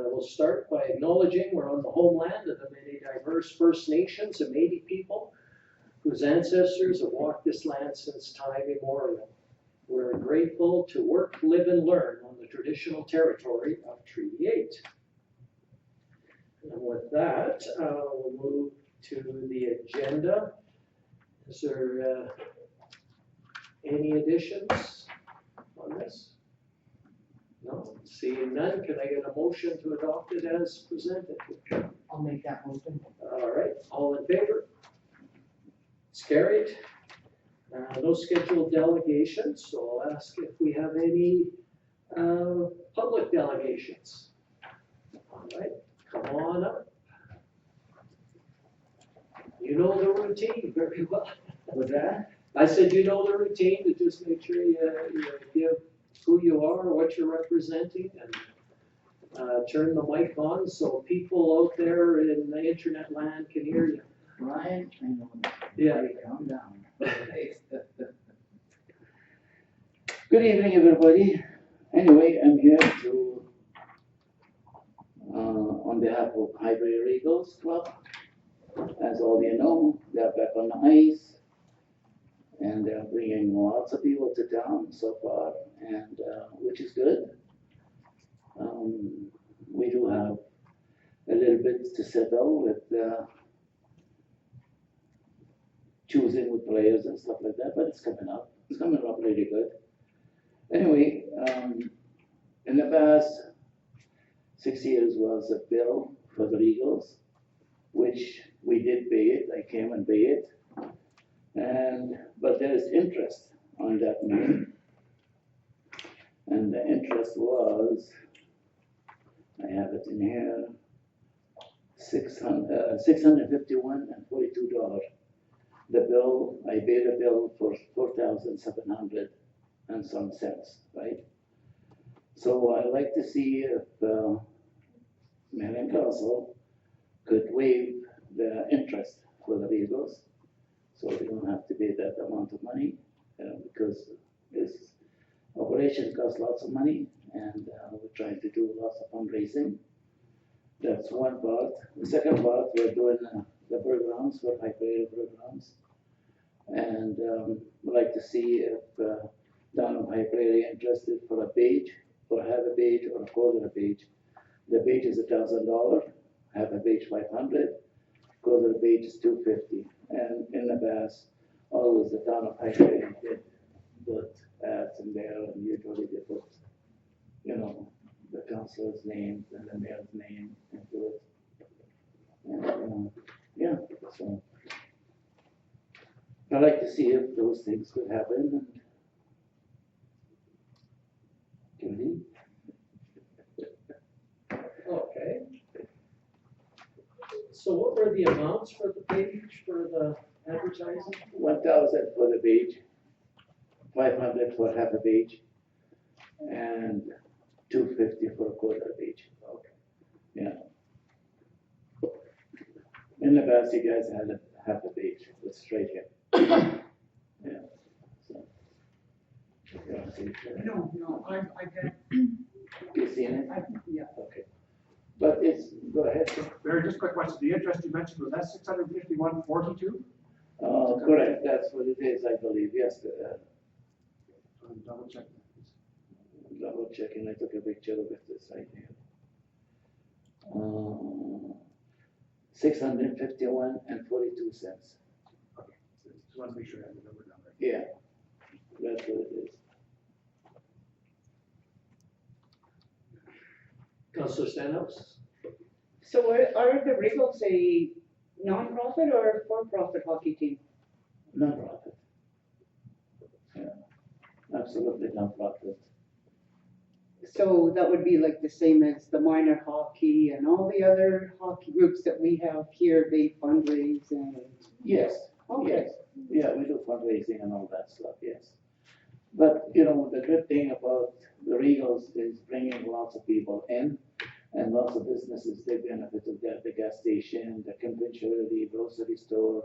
we'll start by acknowledging we're on the homeland of the many diverse First Nations and Métis people whose ancestors have walked this land since time immemorial. We're grateful to work, live, and learn on the traditional territory of Treaty 8. And with that, we'll move to the agenda. Is there any additions on this? No, seeing none, can I get a motion to adopt it as presented? I'll make that motion. All right, all in favor? It's carried. No scheduled delegations, so I'll ask if we have any public delegations. All right, come on up. You know the routine very well. Was that? I said you know the routine, to just make sure you give who you are, what you're representing, and turn the mic on so people out there in the internet land can hear you. Ryan, I know. Yeah. Calm down. Good evening, everybody. Anyway, I'm here to, on behalf of Highbury Eagles Club. As all you know, they're back on the ice, and they're bringing lots of people to town so far, and which is good. We do have a little bit to settle with choosing with players and stuff like that, but it's coming up. It's coming up really good. Anyway, in the past 6 years was a bill for the Eagles, which we did pay it. I came and paid it, but there is interest on that money, and the interest was, I have it in here, $651.42. The bill, I paid a bill for 4,700 and some cents, right? So I'd like to see if Mayor and Council could waive the interest for the Eagles, so they don't have to pay that amount of money, because this operation costs lots of money, and we're trying to do lots of fundraising. That's one part. The second part, we're doing the programs for high-grade programs, and we'd like to see if Down of High Prairie interested for a page, or half a page, or a quarter of a page. The page is $1,000, half a page 500, quarter of a page is 250. And in the past, always the Town of High Prairie did put ads in there, and usually they put, you know, the councilor's name and the mayor's name into it. And yeah, so I'd like to see if those things could happen. Judy? Okay. So what were the amounts for the page, for the advertising? 1,000 for the page, 500 for half a page, and 250 for a quarter of a page. Okay. Yeah. In the past, you guys had a half a page with straight here. Yeah. So. Yeah, see it there? No, I've had, You seen it? yeah. Okay. But it's, go ahead. Very just quick question. The interest you mentioned, was that 651.42? Correct, that's what it is, I believe, yes. Double check. Double checking, I took a picture of it this side here. 651.42 cents. Okay. Just want to make sure I have the number down right. Yeah, that's what it is. Councillor Stenhouse? So are the Regals a non-profit or for-profit hockey team? Non-profit. Yeah, absolutely non-profit. So that would be like the same as the minor hockey and all the other hockey groups that we have here, they fundraise and. Yes, Okay. yes, yeah, we do fundraising and all that stuff, yes. But, you know, the good thing about the Regals is bringing lots of people in, and lots of businesses, they benefit of that, the gas station, the conventionality, grocery store,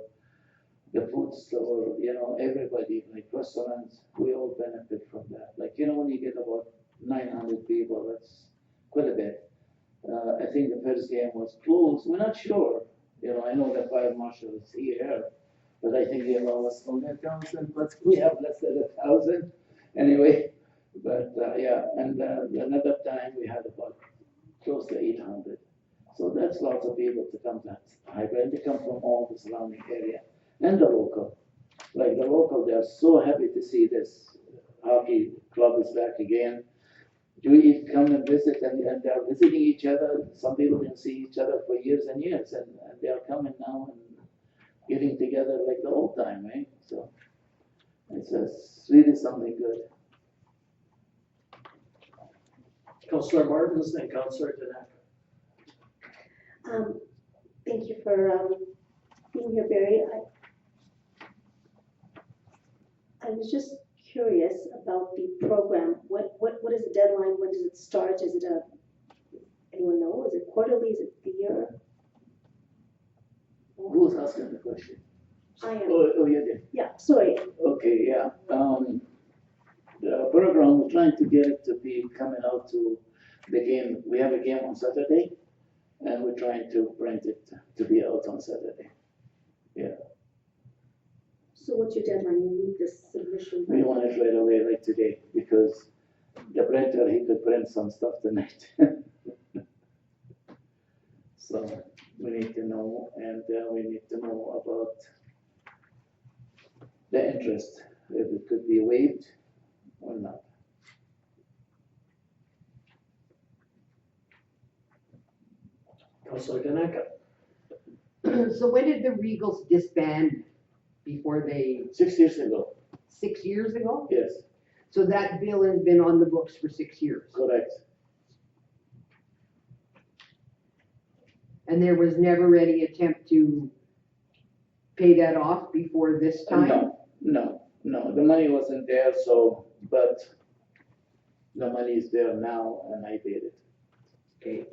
the food store, you know, everybody, like restaurants, we all benefit from that. Like, you know, when you get about 900 people, that's quite a bit. I think the first game was close, we're not sure. I know the fire marshal is here, but I think they allow us only 1,000, but we have less than 1,000 anyway. But, yeah, and another time we had about close to 800. So that's lots of people to come to Highbury, they come from all the surrounding area and the local. Like the local, they're so happy to see this hockey club is back again. You come and visit, and they're visiting each other. Some people didn't see each other for years and years, and they are coming now and getting together like the old time, right? So it's really something good. Councillor Martins, then Councillor Danaka. Thank you for being here, Barry. I was just curious about the program. What is the deadline? When does it start? Is it anyone know? Is it quarterly? Is it the year? Who's asking the question? I am. Oh, you did. Yeah, sorry. Okay, yeah. The program, we're trying to get it to be coming out to the game. We have a game on Saturday, and we're trying to print it to be out on Saturday. Yeah, So what's your deadline? You need this submission. we want it right away, like today, because the printer, he could print some stuff tonight. So we need to know, and we need to know about the interest, if it could be waived or not. Councillor Danaka. So when did the Regals disband before they, 6 years ago, 6 years ago? yes, So that bill has been on the books for 6 years? correct. And there was never any attempt to pay that off before this time? No, the money wasn't there, so, but the money is there now, and I paid it. Okay.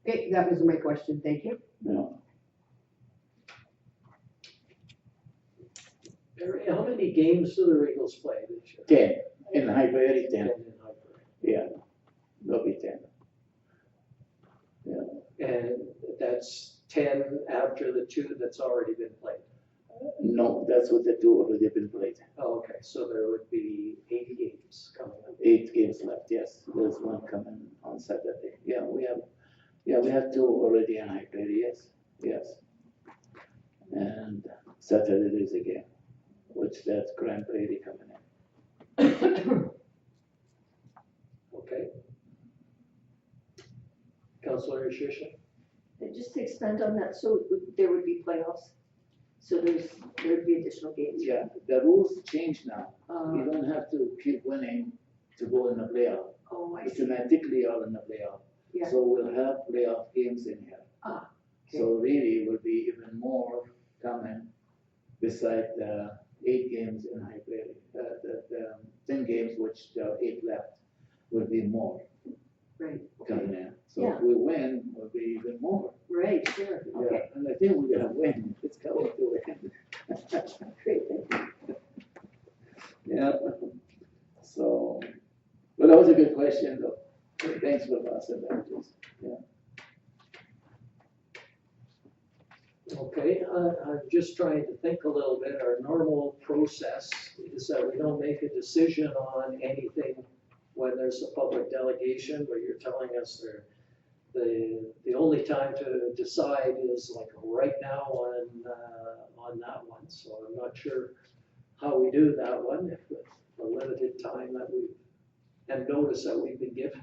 Okay, that was my question, thank you. No, Barry, how many games do the Regals play this year? 10, in Highbury, 10, In Highbury. yeah, there'll be 10. And that's 10 after the 2 that's already been played. No, that's what the 2 already been played. Oh, okay, so there would be 80 games coming up. 8 games left, yes, there's one coming on Saturday. Yeah, we have 2 already in Highbury, yes. And Saturday there's a game, which that's Grand Prairie coming in. Okay. Councillor Shisha. And just to expand on that, so there would be playoffs? So there would be additional games? Yeah, the rules change now. You Uh, don't have to keep winning to go in the playoff. oh, I see. Automatically you're in the playoff. Yeah. So we'll have playoff games in here. Ah, So really will be even more coming beside the 8 games in Highbury. The 10 games, which there are 8 left, will be more right. coming in. So Yeah. if we win, will be even more. Right, sure. Yeah, Okay, and I think we're gonna win. It's going to win. great, thank you. Yeah. So, but that was a good question though. Thanks for asking that, just, yeah. Okay, I'm just trying to think a little bit. Our normal process is that we don't make a decision on anything when there's a public delegation, where you're telling us the only time to decide is like right now on that one. So I'm not sure how we do that one, if with the limited time that we, and notice that we've been given.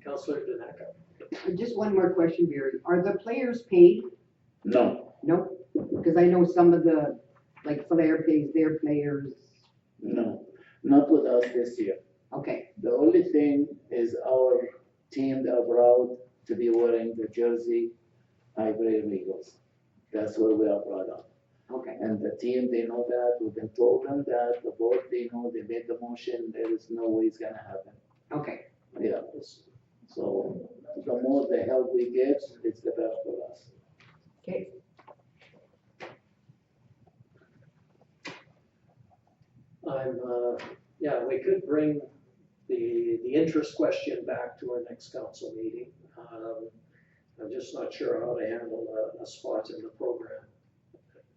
Councillor Danaka. Just one more question, Barry. Are the players paid? No, No? Because I know some of the, like Flair pays their players. no, not with us this year. Okay, The only thing is our team that are proud to be wearing the jersey Highbury Regals. That's what we are proud of. okay. And the team, they know that, we've been told them that, the board, they know, they made the motion, there is no way it's gonna happen. Okay, Yeah, so the more the help we get, it's the better for us. okay. I'm, yeah, we could bring the the interest question back to our next council meeting. I'm just not sure how to handle a spot in the program.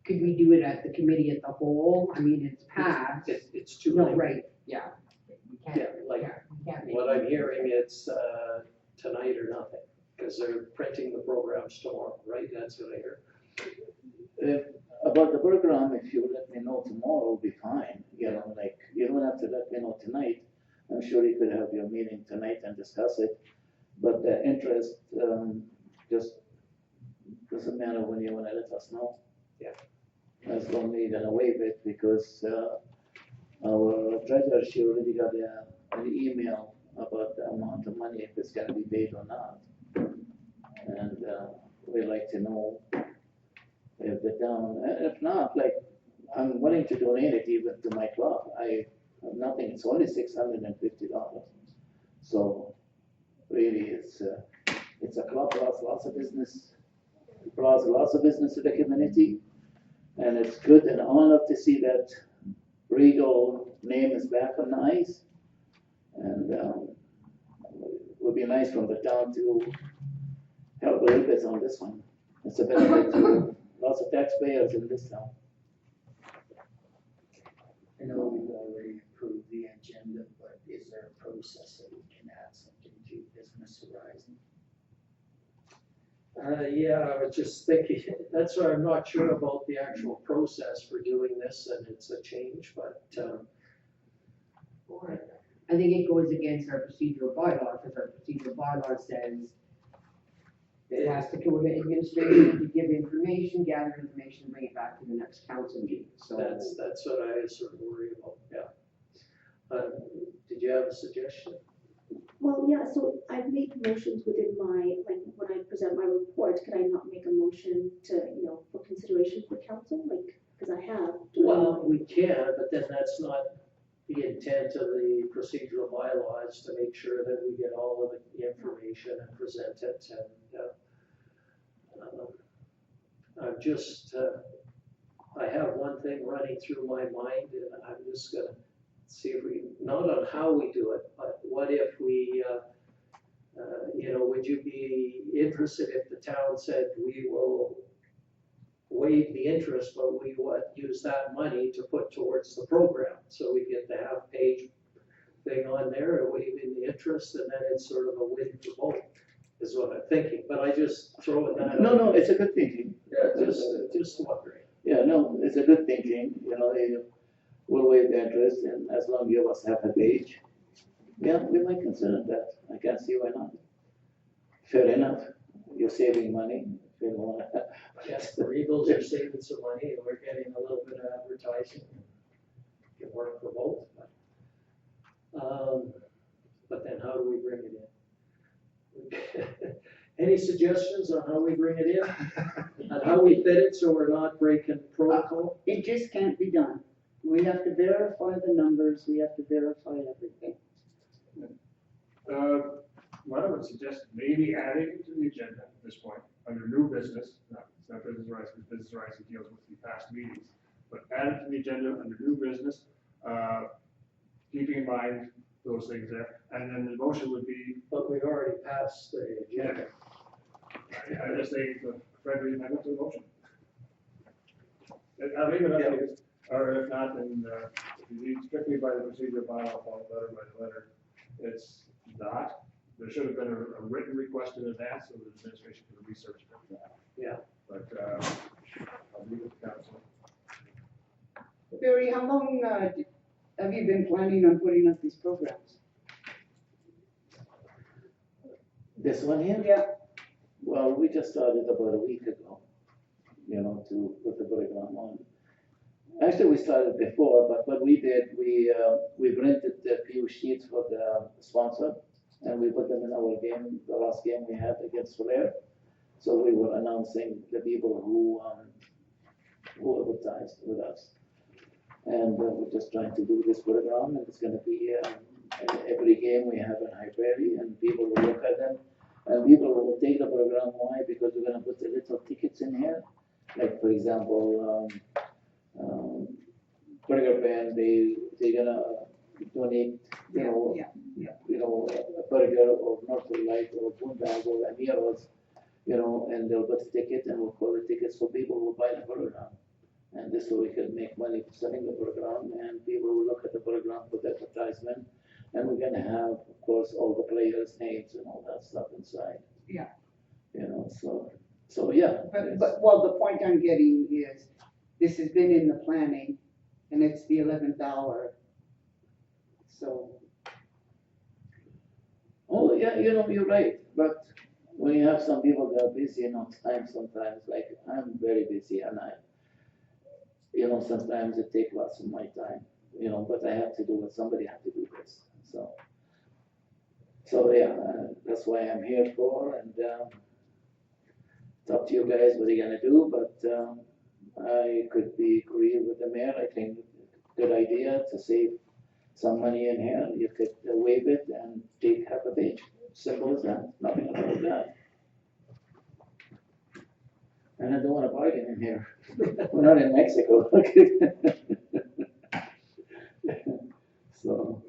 Could we do it at the committee at the whole? I mean, it's passed. It's too No, late. right, yeah. We can't, Yeah, like, we can't make. what I'm hearing, it's tonight or nothing, because they're printing the programs tomorrow, right? That's what I hear. About the program, if you let me know tomorrow, will be fine, you know, like, you don't have to let me know tonight. I'm sure you could have your meeting tonight and discuss it, but the interest, just doesn't matter when you wanna let us know. Yeah. As long as you're gonna waive it, because, our treasurer, she already got an email about the amount of money, if it's gonna be paid or not. And, we'd like to know if the town, if not, like, I'm willing to donate it even to my club. I have nothing, it's only $650. So really, it's a club, lots of business, draws lots of business to the community. And it's good, and I love to see that Regal name is back on the ice. And it would be nice from the town to help a little bit on this one. It's a benefit to lots of taxpayers in this town. I know we've already approved the agenda, but is there a process that we can add something to Business Horizon? Yeah, I was just thinking, that's why I'm not sure about the actual process for doing this, and it's a change, but, I think it goes against our procedural bylaw, because our procedural bylaw says it has to go to administration to give information, gather information, bring it back to the next council meeting, so. that's what I was sort of worried about, yeah. Did you have a suggestion? Well, yeah, so I've made motions within my, like, when I present my report, could I not make a motion to, for consideration for council, like, because I have. Well, we can, but then that's not the intent of the procedural bylaws, to make sure that we get all of the information and present it, and, I'm just, I have one thing running through my mind, and I'm just gonna see if we, not on how we do it, but what if we, would you be interested if the town said we will waive the interest, but we would use that money to put towards the program? So we get the half-page thing on there, waiving the interest, and then it's sort of a win for both, is what I'm thinking. But I just throw it that. No, it's a good thinking. Yeah, just wondering. Yeah, no, it's a good thinking, we'll waive the interest, and as long as you give us half a page, yeah, we might consider that. I can't see why not. Fair enough, you're saving money, if you don't wanna. Yes, the Eagles are saving some money, and we're getting a little bit of advertising. Can work for both, but then how do we bring it in? Any suggestions on how we bring it in? And how we fit it so we're not breaking protocol? It just can't be done. We have to verify the numbers, we have to verify everything. What I would suggest, maybe adding it to the agenda at this point, under new business, it's not Business Horizon, because Business Horizon deals with the past meetings, but add it to the agenda under new business, keeping in mind those things there, and then the motion would be, But we've already passed the agenda. I just say, the friendly amendment to the motion. I'll leave it up to you, or if not, then, if you lead strictly by the procedure bylaw, follow letter by the letter, it's not. There should have been a written request in advance, so the administration could research it. Yeah. But, I'll leave it to council. Barry, how long have you been planning on putting up these programs? This one here? Yeah. Well, we just started about a week ago, to put the program on. Actually, we started before, but what we did, we printed a few sheets for the sponsor, and we put them in our game, the last game we had against Flair. So we were announcing the people who advertised with us. And we're just trying to do this program, and it's gonna be, every game we have in High Prairie, and people will look at them. And people will take the program, why? Because we're gonna put the little tickets in here. Like, for example, Burger Band, they're gonna donate, Yeah. Fire or Northern Light or Boondoggle or Amiros, you know, and they'll put a ticket and we'll call the tickets so people will buy the program. And this way we can make money selling the program and people will look at the program for the advertisement. And we're gonna have, of course, all the players' names and all that stuff inside. Yeah. You know, so yeah. But, well, the point I'm getting is, this has been in the planning, and it's the 11th hour. So, Oh, yeah, you know, you're right, but when you have some people that are busy, you know, time sometimes, like, I'm very busy and you know, sometimes it takes lots of my time, you know, but I have to do it, somebody has to do this, so. So, yeah, that's why I'm here for, and, it's up to you guys what you're gonna do, but, I could be agree with the mayor, I think, good idea to save some money in here, you could waive it and take half a page, simple as that, nothing about that. And I don't wanna bargain in here, we're not in Mexico. So,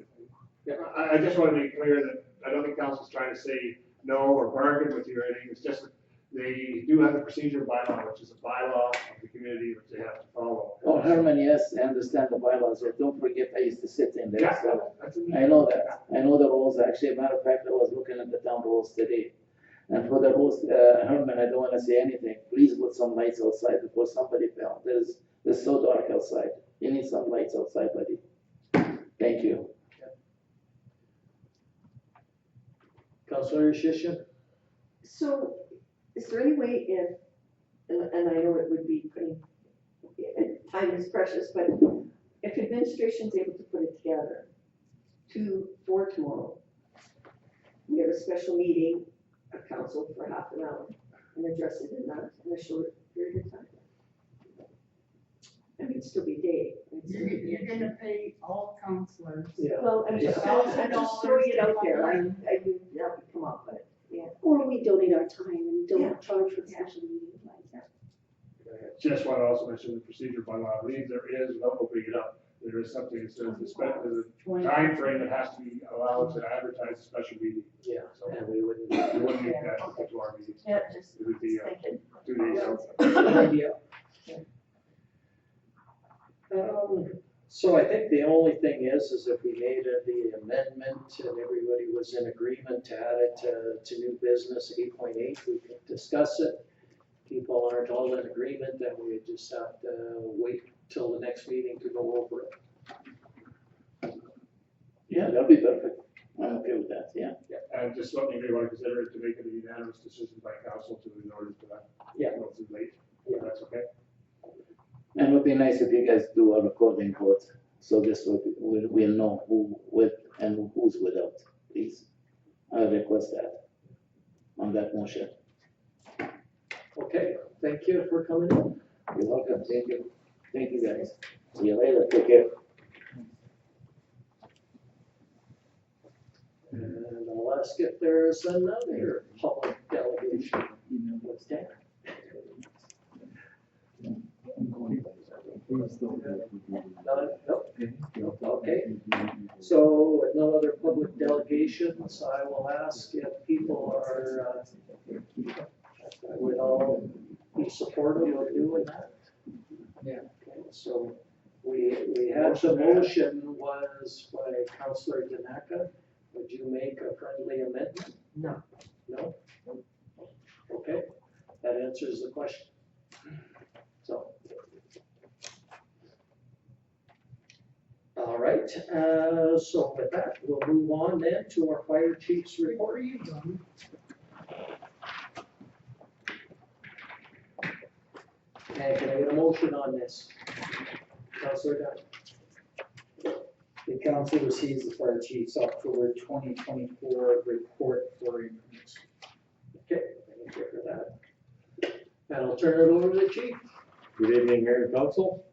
Yeah, I just want to be clear that I don't think council's trying to say no or bargain with you or anything, it's just that they do have a procedure bylaw, which is a bylaw of the community which they have to follow. oh, Herman, yes, I understand the bylaws, but don't forget, I used to sit in there, Yeah, so. that's I know that, I know the rules, actually, matter of fact, I was looking at the town rules today. And for the rules, Herman, I don't wanna say anything, please put some lights outside before somebody fell, it's so dark outside, you need some lights outside, buddy. Thank you. Councillor Shishin? So, is there any way if, and I know it would be pretty, time is precious, but if administration's able to put it together for tomorrow, we have a special meeting of council for half an hour and address it in a short period of time? I mean, it'd still be day. you're gonna pay all counselors. Yeah. Well, I'm just throwing it out there, I knew that would come up, but, yeah. Or we donate our time and Yeah. don't charge for the special meeting, like that. Just want to also mention the procedure bylaw, I believe there is, without opening it up, there is something that says there's a time frame that has to be allowed to advertise a special meeting. Yeah, So and we wouldn't. we wouldn't make that to our meeting. Yeah, just It would be thinking. 2 days out. Good idea. So I think the only thing is if we made the amendment and everybody was in agreement to add it to new business 8.8, we could discuss it. People aren't all in agreement, then we just have to wait till the next meeting to go over it. Yeah, that'll be perfect, I'm okay with that, yeah. And just let me, want to consider it to make it a unanimous decision by council to in order to that. Yeah. Not too late, Yeah. that's okay. And it would be nice if you guys do a recording vote, so this will we'll know who with and who's without, please. I request that on that motion. Okay, thank you for coming in. You're welcome, thank you guys. See you later, take care. And I'll ask if there's another public delegation. What's that? Nope. Okay, so with no other public delegations, I will ask if people are, would all be supportive of doing that? Yeah. Okay, so we had the motion was by Councillor Tanaka. Would you make a friendly amendment? No. No? Okay, that answers the question. So. All right, so with that, we'll move on then to our fire chief's report. And can I get a motion on this? Councillor Dunn. The council receives the fire chief's October 2024 report for increments. Okay, thank you for that. And I'll turn it over to the chief. Good evening, Mayor and Council.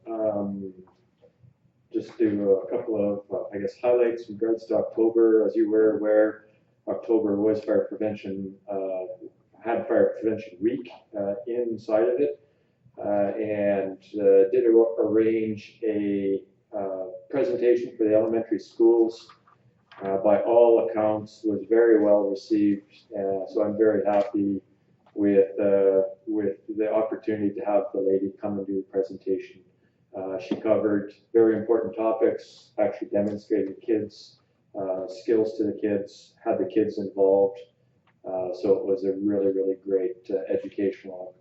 Just do a couple of, I guess, highlights in regards to October. As you were aware, October was Fire Prevention, had Fire Prevention Week inside of it, and did arrange a presentation for the elementary schools by all accounts, was very well received. So I'm very happy with the opportunity to have the lady come and do a presentation. She covered very important topics, actually demonstrated kids, skills to the kids, had the kids involved. So it was a really, really great educational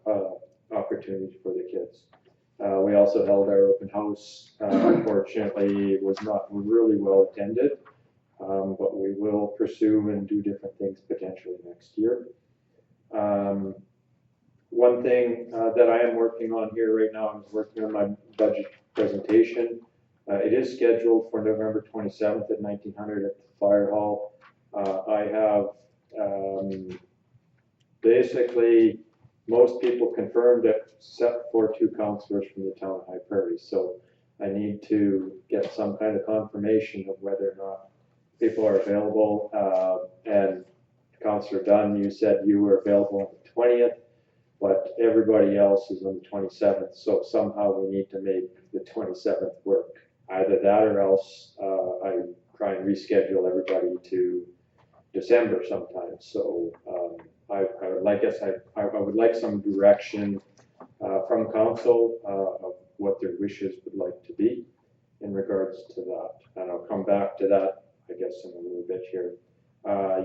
opportunity for the kids. We also held our open house. Unfortunately, it was not really well attended, but we will pursue and do different things potentially next year. One thing that I am working on here right now, I'm working on my budget presentation. It is scheduled for November 27th at 1900 at the Fire Hall. I have basically most people confirmed except for 2 counselors from the town of High Prairie. So I need to get some kind of confirmation of whether or not people are available. And Councillor Dunn, you said you were available on the 20th, but everybody else is on the 27th. So somehow we need to make the 27th work. Either that or else I try and reschedule everybody to December sometime. So I would like some direction from council of what their wishes would like to be in regards to that. And I'll come back to that, I guess, in a little bit here.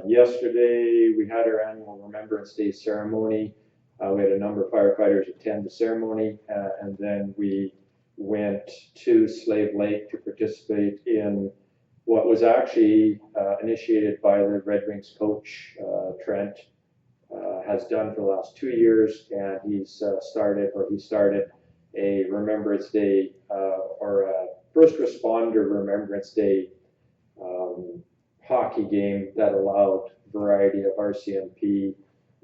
Yesterday, we had our annual Remembrance Day ceremony. We had a number of firefighters attend the ceremony, and then we went to Slave Lake to participate in what was actually initiated by the Red Wings coach, Trent, has done for the last 2 years, and he started a Remembrance Day or a First Responder Remembrance Day hockey game that allowed a variety of RCMP,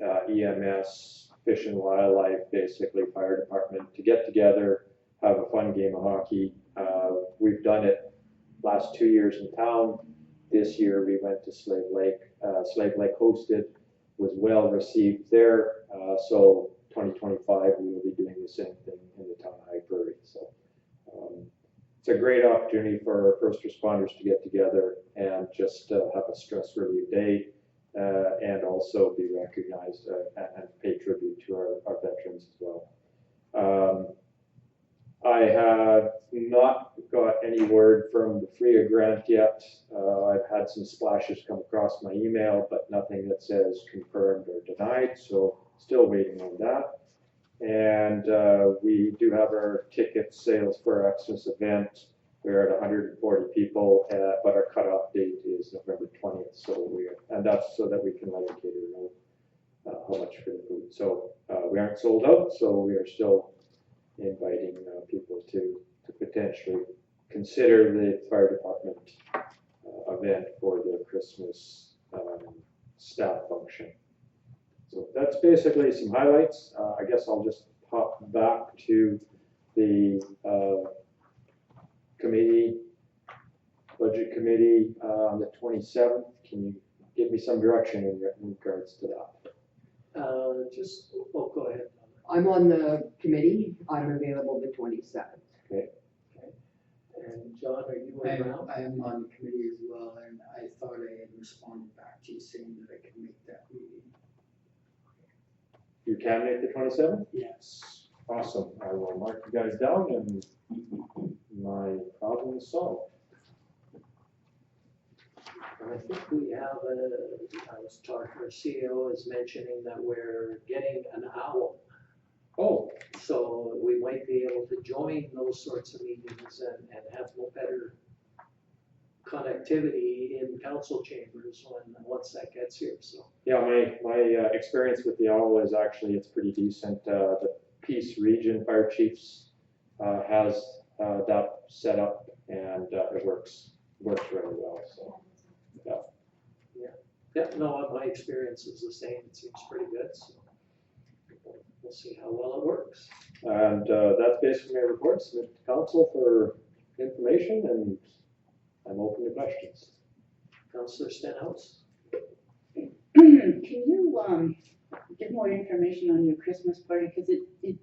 EMS, Fish and Wildlife, basically fire department, to get together, have a fun game of hockey. We've done it last 2 years in town. This year we went to Slave Lake. Slave Lake hosted, was well received there. So 2025 we will be doing the same thing in the town of High Prairie. So it's a great opportunity for first responders to get together and just have a stress relief day and also be recognized and pay tribute to our veterans as well. I have not got any word from the FRIA grant yet. I've had some splashes come across my email, but nothing that says confirmed or denied, so still waiting on that. And we do have our ticket sales for our Xmas event. We're at 140 people, but our cutoff date is November 20th. So and that's so that we can let the caterer know how much for the food. So we aren't sold out, so we are still inviting people to potentially consider the fire department event for the Christmas staff function. So that's basically some highlights. I guess I'll just pop back to the budget committee on the 27th. Can you give me some direction in regards to that? Go ahead. I'm on the committee. I'm available the 27th. Okay. And John, are you around? I am on the committee as well, and I thought I had responded back to you saying that I could make that meeting. You can make the 27th? Yes. Awesome. I will mark you guys down and my problem is solved. And I think we have I was talking, our CEO is mentioning that we're getting an owl. Oh, So we might be able to join those sorts of meetings and have no better connectivity in council chambers once that gets here, so. yeah, my experience with the owl is actually, it's pretty decent. The Peace Region Fire Chiefs has that set up and it works really well, so, yeah. Yeah, no, my experience is the same, it seems pretty good, so. We'll see how well it works. And that's basically my report. Submit to council for information, and I'm open to questions. Councillor Stenhouse? Can you give more information on your Christmas party? Because it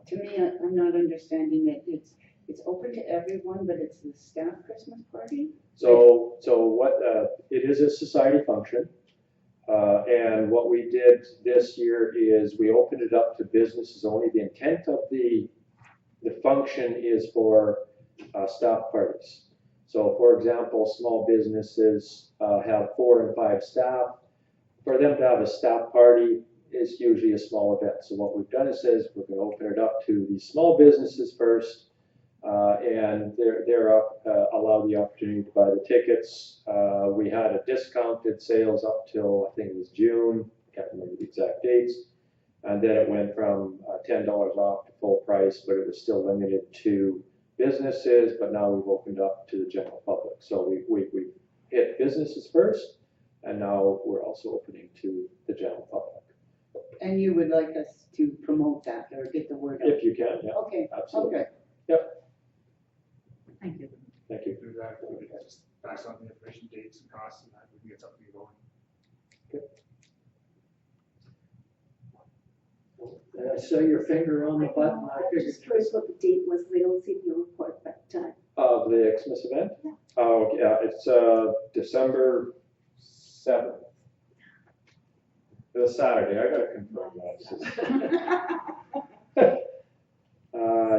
to me, I'm not understanding it. It's open to everyone, but it's the staff Christmas party? So what, it is a society function. And what we did this year is we opened it up to businesses only. The intent of the function is for staff parties. So for example, small businesses have 4 and 5 staff. For them to have a staff party is usually a small event. So what we've done is says we're going to open it up to the small businesses first, and they're allow the opportunity to buy the tickets. We had a discounted sales up till I think it was June. I can't remember the exact dates. And then it went from $10 off to full price, but it was still limited to businesses. But now we've opened up to the general public. So we hit businesses first, and now we're also opening to the general public. And you would like us to promote that or get the word out? If you can, yeah, Okay, absolutely. okay. Yep. Thank you. Thank you. Do that, we can just pass on the information, dates and costs, and that we can get something going. I saw your finger on the button. I I'm figured. just curious what the date was, we don't see it in your report, but, Of the Xmas event? Yeah. Oh, okay, yeah, it's December 7th. It's a Saturday, I gotta confirm that. It's just-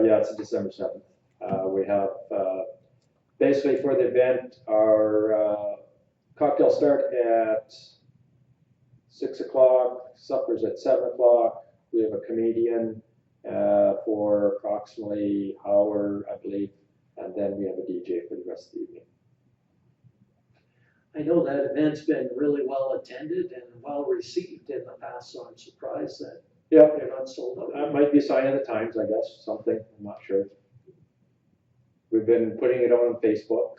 yeah, it's December 7th. We have, basically for the event, our cocktails start at 6 o'clock, supper's at 7 o'clock. We have a comedian for approximately an hour, I believe, and then we have a DJ for the rest of the evening. I know that event's been really well attended and well received in the past, so I'm surprised that Yep, they're not sold out. that might be a sign of the times, I guess, something, I'm not sure. We've been putting it on Facebook,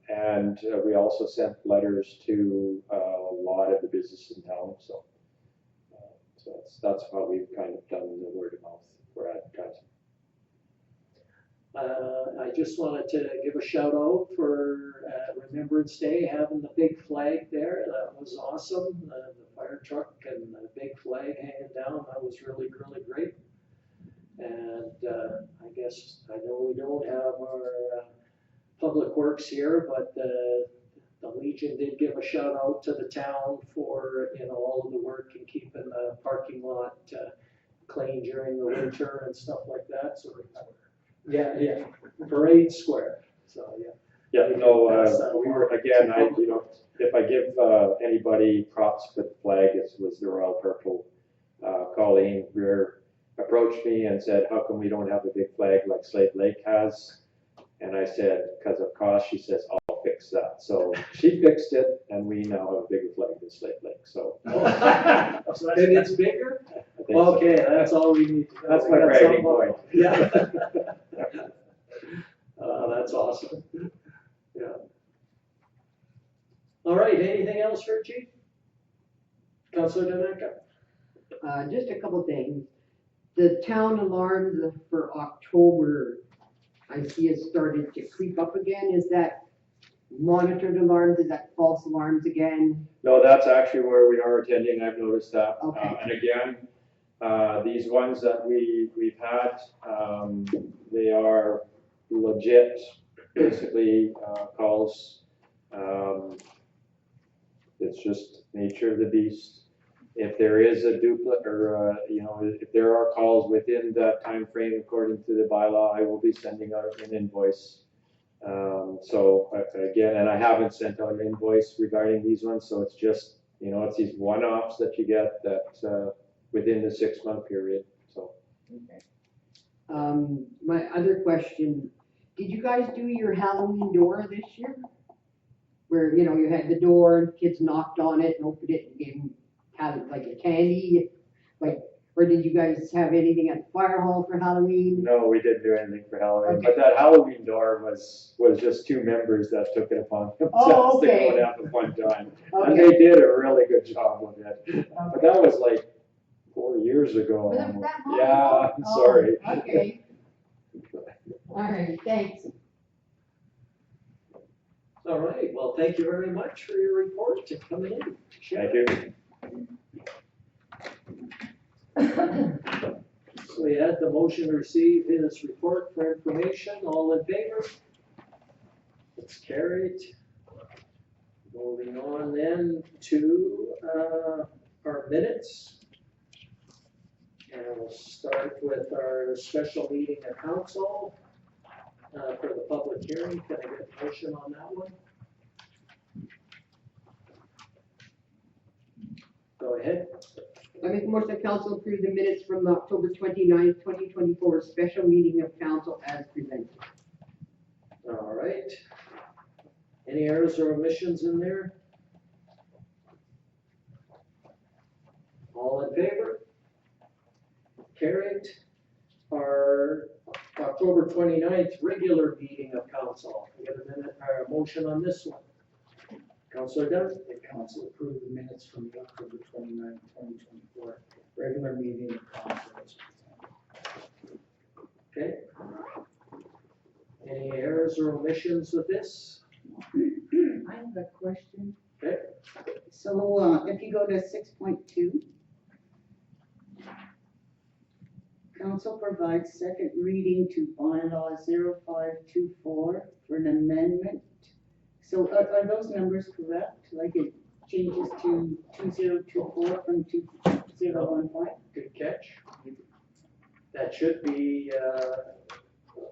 and we also sent letters to a lot of the businesses in town, so. So that's how we've kind of done the word of mouth for advertising. I just wanted to give a shout out for Remembrance Day, having the big flag there. That was awesome. The fire truck and the big flag hanging down, that was really, really great. And I guess, I know we don't have our public works here, but the Legion did give a shout out to the town for, all of the work in keeping the parking lot clean during the winter and stuff like that. So, yeah, Parade Square. So, yeah. Yeah, no, we were, again, if I give anybody props for the flag, it was the Royal Purple. Colleen Greer approached me and said, how come we don't have a big flag like Slave Lake has? And I said, because of cost. She says, I'll fix that. So she fixed it, and we now have a bigger flag than Slave Lake, so. So then it's bigger? I think so. Okay, that's all we need to know. That's my We got bragging something- point. Yeah. That's awesome. Yeah. All right, anything else for Chief? Councilor Daneka? Just a couple things. The town alarms for October, I see has started to creep up again. Is that monitored alarms? Is that false alarms again? No, that's actually where we are attending, I've noticed that. Okay. And again, these ones that we've had, they are legit, basically, calls. It's just nature of the beast. If there is a duplicate, or, if there are calls within that time frame according to the bylaw, I will be sending out an invoice. So again, and I haven't sent out an invoice regarding these ones, so it's just, it's these one-offs that you get that within the 6-month period, so. My other question, did you guys do your Halloween door this year? Where, you had the door and kids knocked on it and opened it and gave them, had like a candy, or did you guys have anything at the fire hall for Halloween? No, we didn't do anything for Halloween, Okay. but that Halloween door was just 2 members that took it upon Oh, themselves to okay. go down at one time. And Okay. they did a really good job with it. But that was like 4 years ago. Was it almost. that long Yeah, ago? I'm Oh, sorry. Okay. All right, thanks. All right, well, thank you very much for your report and coming in. Thank you. So we had the motion to receive his report for information. All in favor? It's carried. Moving on then to our minutes. And we'll start with our special meeting of council for the public hearing. Can I get a motion on that one? Go ahead. I make a motion that council approve the minutes from the October 29th, 2024 special meeting of council as presented. All right. Any errors or omissions in there? All in favor? Carried. Our October 29th regular meeting of council. We got a minute, or a motion on this one. Councilor Dunn? The council approved the minutes from the October 29th, 2024 regular meeting of council as presented. Okay. Any errors or omissions with this? I have a question. Okay. So, if you go to 6.2, council provides second reading to bylaw 0524 for an amendment. So are those numbers correct? Like it changes to 2024 from 2015? Good catch. That should be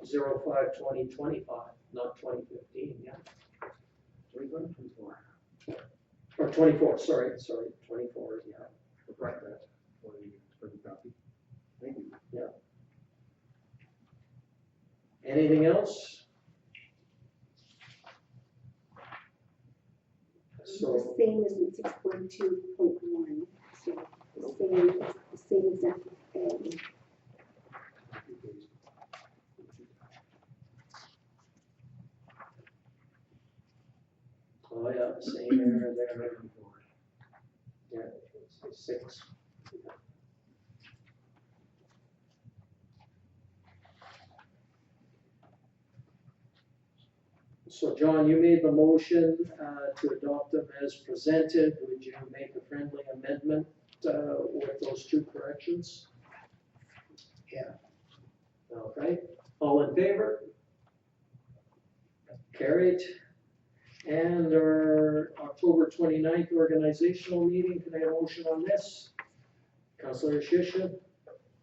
05/2025, not 2015, yeah. 24. Or 24, sorry, 24, yeah. Right, that, for the copy. Thank you. Anything else? So, The same as in 6.2.1, so the same exact, oh yeah, same error there. Yeah, it's 6. So John, you made the motion to adopt them as presented. Would you make a friendly amendment with those two corrections? Yeah. Okay, all in favor? Carried. And our October 29th organizational meeting, can I have a motion on this? Councilor Shishu,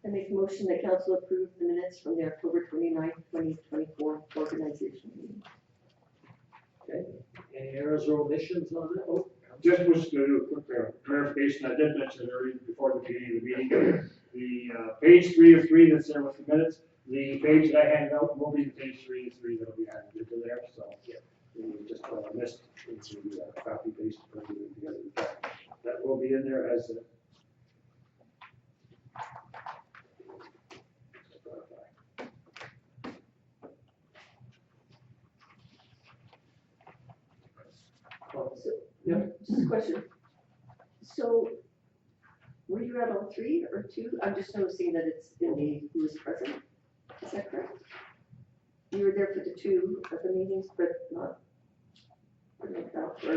I make a motion that council approve the minutes from the October 29th, 2024 organization meeting. okay, any errors or omissions on that? Oh, Just was to do a quick clarification, I did mention it earlier before the beginning of the meeting, the page 3 of 3 that's there with the minutes, the page that I handed out will be the page 3 of 3 that'll be added into there, so. Yeah. We just missed into copy paste, put it together. That will be in there as a. Yeah. Just a question. So, were you at all 3 or 2? I'm just noticing that it's in the, who was present. Is that correct? You were there for the 2 of the meetings, but not, or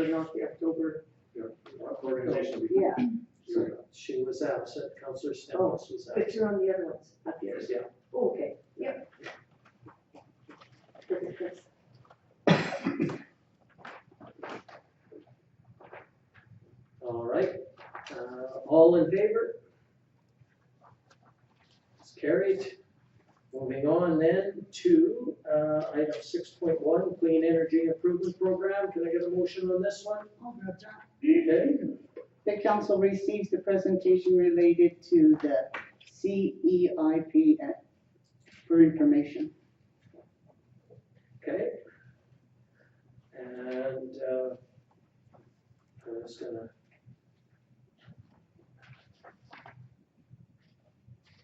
not the October. Organization. Yeah, So she was absent, Councilor Stamos was but absent. you're on the other ones up here. Yeah. Oh, okay, yep. Perfect, yes. All right, all in favor? It's carried. Moving on then to item 6.1, Clean Energy Improvement Program. Can I get a motion on this one? Okay, The council receives the presentation related to the CEIP for information. okay. And I'm just gonna.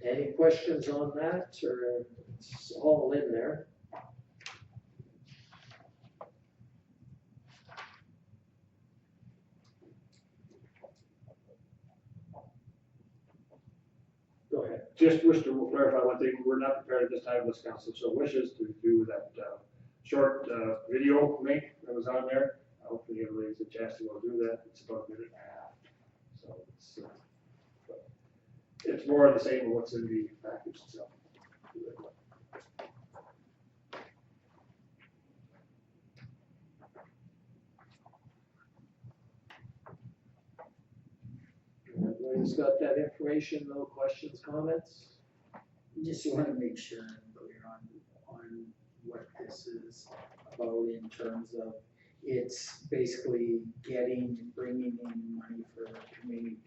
Any questions on that, or it's all in there? Go ahead. Just wish to clarify one thing, we're not prepared at this time, this council so wishes to do that short video link that was on there. Hopefully everybody gets a chance to go do that, it's about a minute and a half. So it's more of the same of what's in the package itself. Everybody's got that information, no questions, comments? Just want to make sure I'm clear on what this is about in terms of, it's basically bringing in money for community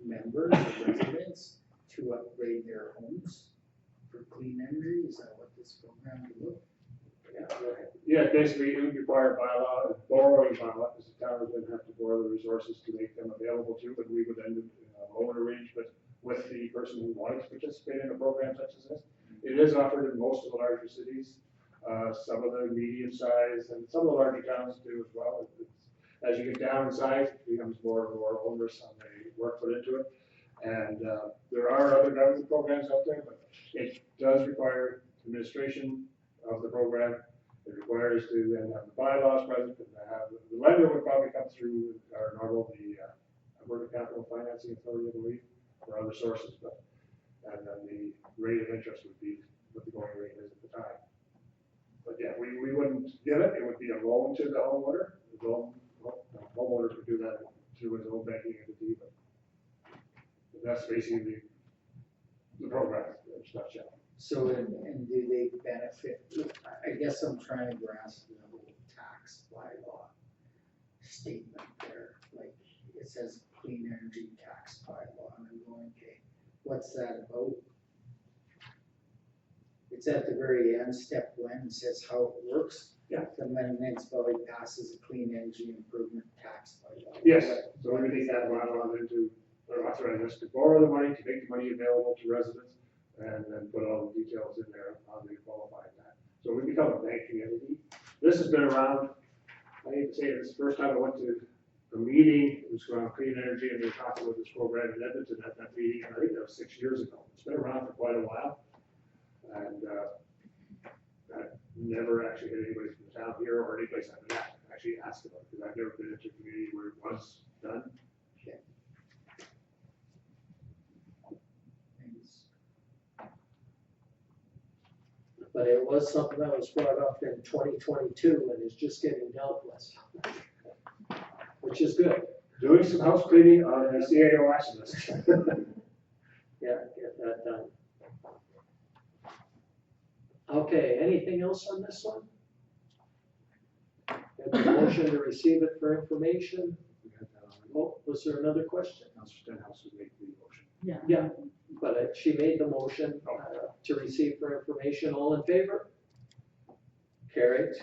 members or residents to upgrade their homes for clean energy. Is that what this program would look? Yeah, go ahead. Yeah, basically, it would require bylaw, borrowing bylaw, because the town would have to borrow the resources to make them available to, but we would then loan arrangement with the person who wanted to participate in a program such as this. It is offered in most of the larger cities, some of the medium size, and some of the larger towns do as well. As you get down in size, it becomes more and more onerous on the work put into it. And there are other government programs out there, but it does require administration of the program. It requires to then have the bylaws present, and the lender would probably come through our normal, the Alberta Capital Financing Authority, I believe, or other sources, and then the rate of interest would be what the going rate is at the time. But yeah, we wouldn't get it. It would be a loan to the homeowner. The homeowners would do that through his own banking entity, but that's basically the program in a nutshell. So, and do they benefit, I guess I'm trying to grasp the whole tax bylaw statement there, like, it says clean energy tax bylaw, and I'm going, okay, what's that about? It's at the very end, step one, it says how it works. Yeah. The municipality passes a clean energy improvement tax bylaw. Yes, so we take that bylaw into, or authorize us to borrow the money, to make the money available to residents, and then put all the details in there on how they qualify that. So we become a banking entity. This has been around, I hate to say it, this is the first time I went to a meeting, it was around clean energy, and they were talking about this program in Edmonton at that meeting, and I think that was 6 years ago. It's been around for quite a while. And I never actually had anybody from the town here or any place I've been at actually asked about it, because I've never been into a community where it was done. Thanks. But it was something that was brought up in 2022 and is just getting dealt with, which is good. Doing some house cleaning on the CAO action list. Yeah, get that done. Okay, anything else on this one? Got the motion to receive it for information. We had that already. Oh, was there another question? Councilor Stenhouse would make the motion. Yeah, but she made the motion to receive for information. All in favor? Carried.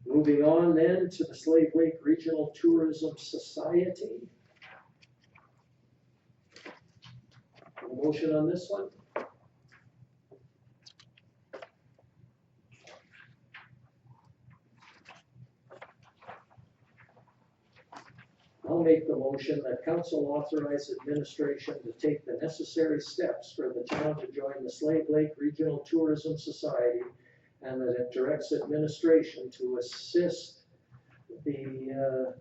Moving on then to the Slave Lake Regional Tourism Society. A motion on this one? I'll make the motion that council authorize administration to take the necessary steps for the town to join the Slave Lake Regional Tourism Society, and that it directs administration to assist the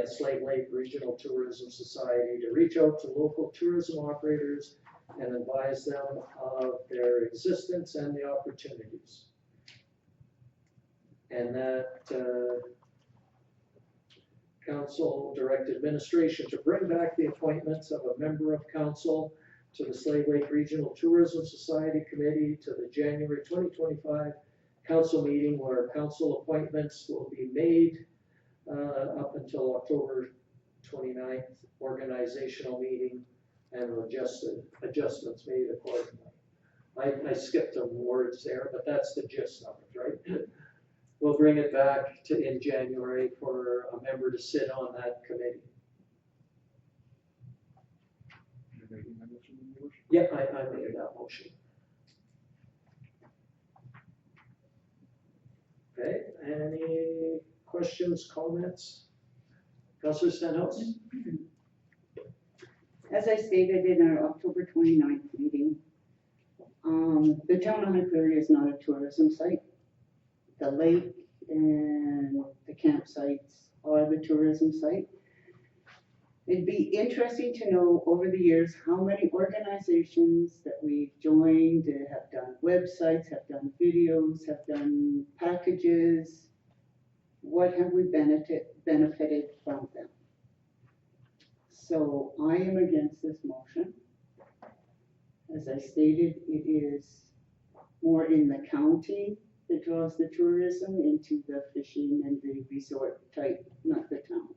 Slave Lake Regional Tourism Society to reach out to local tourism operators and advise them of their existence and the opportunities. And that council direct administration to bring back the appointments of a member of council to the Slave Lake Regional Tourism Society Committee to the January 2025 council meeting, where council appointments will be made up until October 29th, organizational meeting, and adjustments made accordingly. I skipped some words there, but that's the gist of it, right? We'll bring it back in January for a member to sit on that committee. You're making that motion, your worship? Yeah, I made that motion. Okay, any questions, comments? Councilor Stenhouse? As I stated in our October 29th meeting, the town of McCreary is not a tourism site. The lake and the campsites are the tourism site. It'd be interesting to know over the years how many organizations that we've joined have done websites, have done videos, have done packages. What have we benefited from them? So I am against this motion. As I stated, it is more in the county that draws the tourism into the fishing and the resort type, not the town.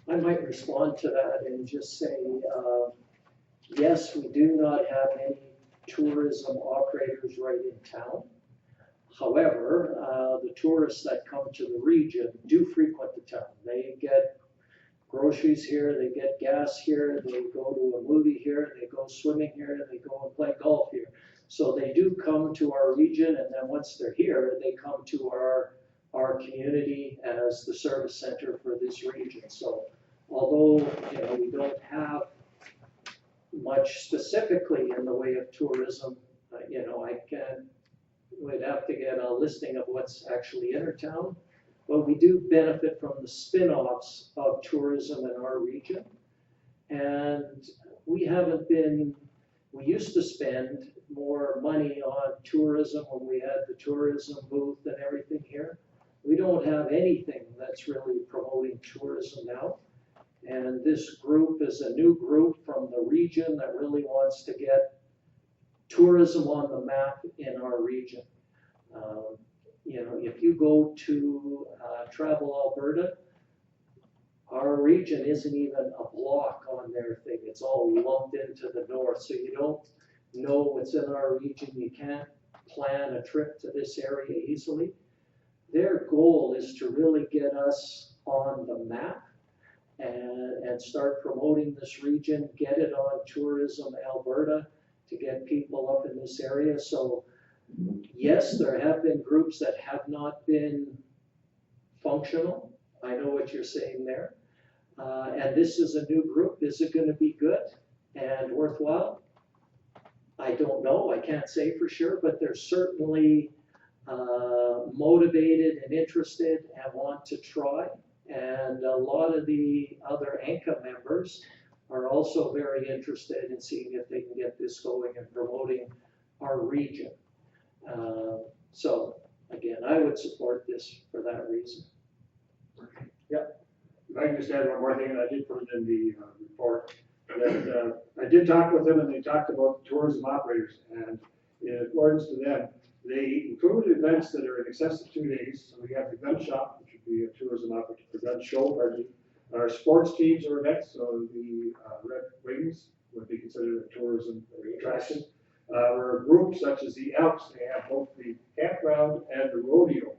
I might respond to that and just say, yes, we do not have any tourism operators right in town. However, the tourists that come to the region do frequent the town. They get groceries here, they get gas here, they go to a movie here, they go swimming here, they go and play golf here. So they do come to our region, and then once they're here, they come to our community as the service center for this region. So although, you know, we don't have much specifically in the way of tourism, you know, we'd have to get a listing of what's actually in our town. But we do benefit from the spin-offs of tourism in our region. And we used to spend more money on tourism when we had the tourism booth and everything here. We don't have anything that's really promoting tourism now. And this group is a new group from the region that really wants to get tourism on the map in our region. You know, if you go to Travel Alberta, our region isn't even a block on their thing. It's all lumped into the north, so you don't know what's in our region. You can't plan a trip to this area easily. Their goal is to really get us on the map and start promoting this region, get it on Tourism Alberta to get people up in this area. So yes, there have been groups that have not been functional. I know what you're saying there. And this is a new group. Is it going to be good and worthwhile? I don't know. I can't say for sure, but they're certainly motivated and interested and want to try. And a lot of the other ANCA members are also very interested in seeing if they can get this going and promoting our region. So again, I would support this for that reason. If I can just add one more thing, and I did put it in the report, that I did talk with them, and they talked about tourism operators, and in accordance to them, they include events that are in excess of 2 days. So we have the gun shop, which would be a tourism operator, the gun show, pardon me. Our sports teams or events, so the Red Wings would be considered a tourism attraction. Or groups such as the Elks, they have both the campground and the rodeo.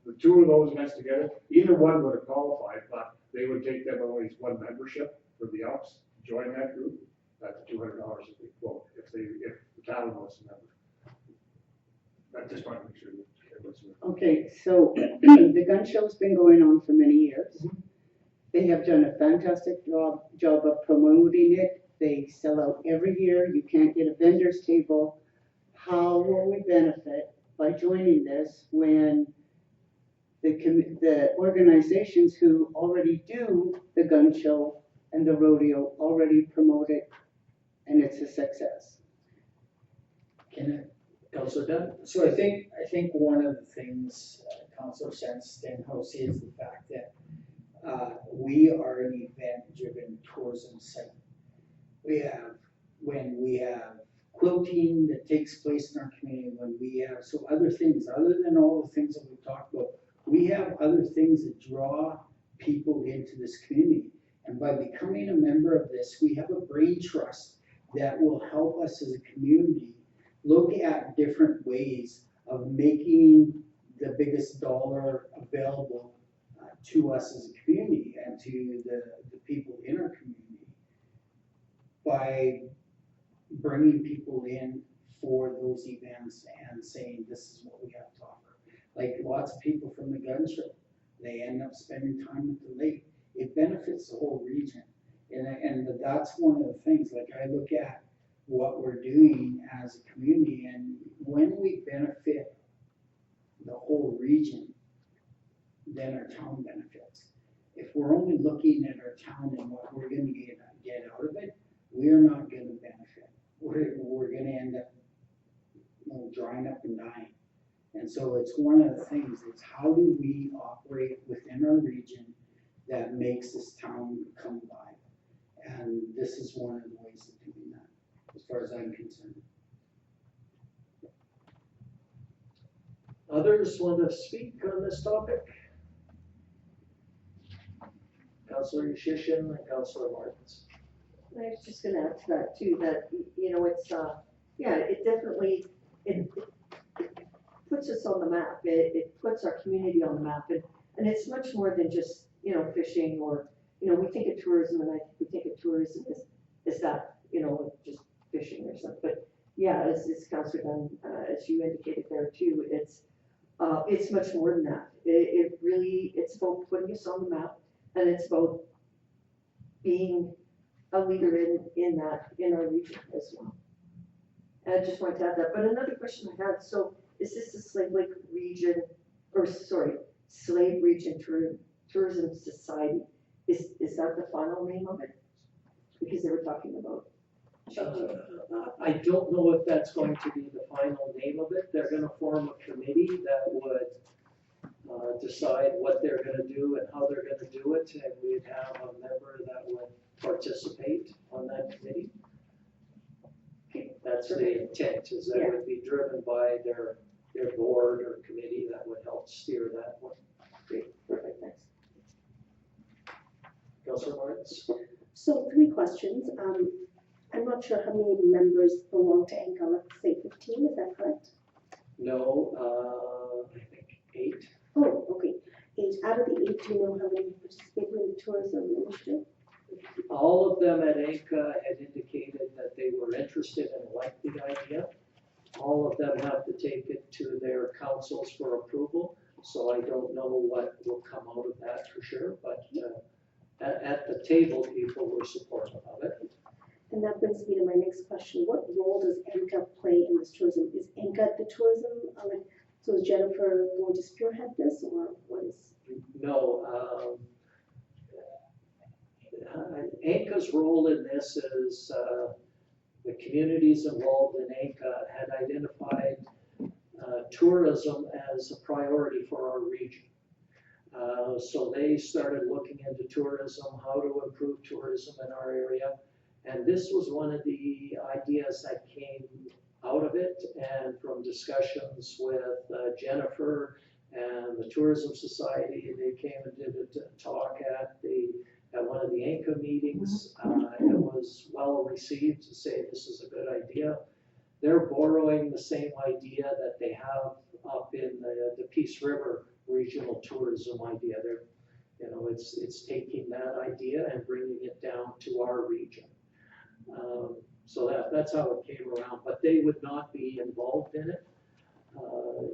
The two of those events together, either one would have qualified, but they would take them always one membership for the Elks, join that group at $200 if they quote, if the town wants a member. I just want to make sure that everyone's aware. Okay, so the gun show's been going on for many years. They have done a fantastic job of promoting it. They sell out every year. You can't get a vendor's table. How will we benefit by joining this when the organizations who already do the gun show and the rodeo already promote it and it's a success? Councilor Dunn? So I think one of the things Councilor Stenhouse is the fact that we are an event-driven tourism site. When we have quilting that takes place in our community, when we have, so other things, other than all the things that we've talked about, we have other things that draw people into this community. And by becoming a member of this, we have a brain trust that will help us as a community look at different ways of making the biggest dollar available to us as a community and to the people in our community by bringing people in for those events and saying this is what we have to offer. Like lots of people from the gun show, they end up spending time at the lake. It benefits the whole region. And that's one of the things, like I look at what we're doing as a community, and when we benefit the whole region, then our town benefits. if we're only looking at our town and what we're gonna get out of it, we're not gonna benefit. We're gonna end up, drying up and dying. And so it's one of the things, is how do we operate within our region that makes this town come alive? And this is one of the ways of doing that, as far as I'm concerned. Others want to speak on this topic? Councillor Yushishin and Councillor Martins. I was just gonna add to that too, that, you know, it's, yeah, it definitely, it puts us on the map, it puts our community on the map, and it's much more than just, you know, fishing or, you know, we think of tourism, and I think we think of tourism as that, you know, just fishing or something, but yeah, as Councillor Dunn, as you indicated there too, it's much more than that. It really, it's about putting us on the map, and it's about being a leader in our region as well. And I just wanted to add that, but another question I had, so is this the Slave Lake Region, or sorry, Slave Region Tourism Society? Is that the final name of it? Because they were talking about changing it. I don't know if that's going to be the final name of it. They're gonna form a committee that would decide what they're gonna do and how they're gonna do it, and we'd have a member that would participate on that committee. That's the intent, is that it would be driven by their board or committee that would help steer that one. Great, perfect, thanks. Councillor Martins? So 3 questions. I'm not sure how many members belong to ANCA, let's say 15, is that correct? No, I think 8. Oh, okay. 8. Out of the 8, do you know how many participated in the tourism initiative? All of them at ANCA had indicated that they were interested and liked the idea. All of them have to take it to their councils for approval, so I don't know what will come out of that for sure, but at the table, people were supportive of it. And that brings me to my next question. What role does ANCA play in this tourism? Is ANCA the tourism, so is Jennifer going to spearhead this, or what is? No, ANCA's role in this is the communities involved in ANCA had identified tourism as a priority for our region. So they started looking into tourism, how to improve tourism in our area. And this was one of the ideas that came out of it, and from discussions with Jennifer and the Tourism Society, they came and did a talk at one of the ANCA meetings. It was well received to say this is a good idea. They're borrowing the same idea that they have up in the Peace River regional tourism idea. It's taking that idea and bringing it down to our region. So that's how it came around, but they would not be involved in it.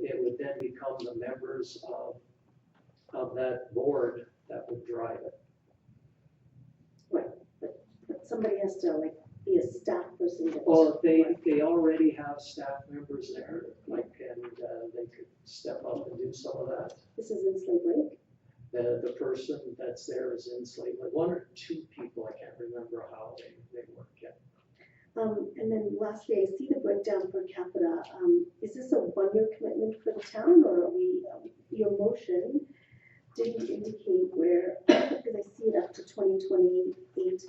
It would then become the members of that board that would drive it. But somebody has to be a staff person. Well, they already have staff members there, and they could step up and do some of that. This is in Slave Lake? The person that's there is in Slave Lake. 1 or 2 people, I can't remember how they work yet. And then lastly, I see the breakdown per capita. Is this a 1-year commitment for the town, or are we, your motion didn't indicate where, because I see it up to 2028.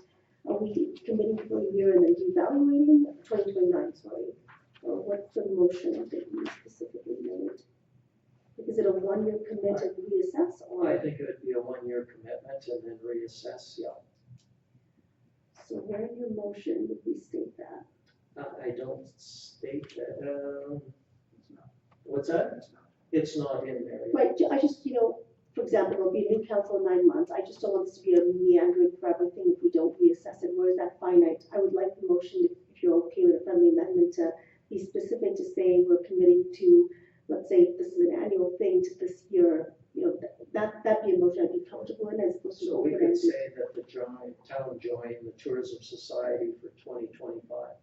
Are we committing for a year and then reevaluating? 2029, sorry. Or what's the motion that you specifically made? Is it a 1-year commit and reassess, or? I think it would be a 1-year commitment and then reassess, yeah. So where in your motion would we state that? I don't state that, what's that? It's not in there. Right, I just, for example, there'll be a new council in 9 months. I just don't want this to be a meandering forever thing if we don't reassess it. Where is that finite? I would like the motion, if you're okay with a friendly amendment, to be specific to say we're committing to, let's say, if this is an annual thing, to this year. That'd be a motion I'd be comfortable in, as opposed to So we could open-ended. say that the town joined the Tourism Society for 2025.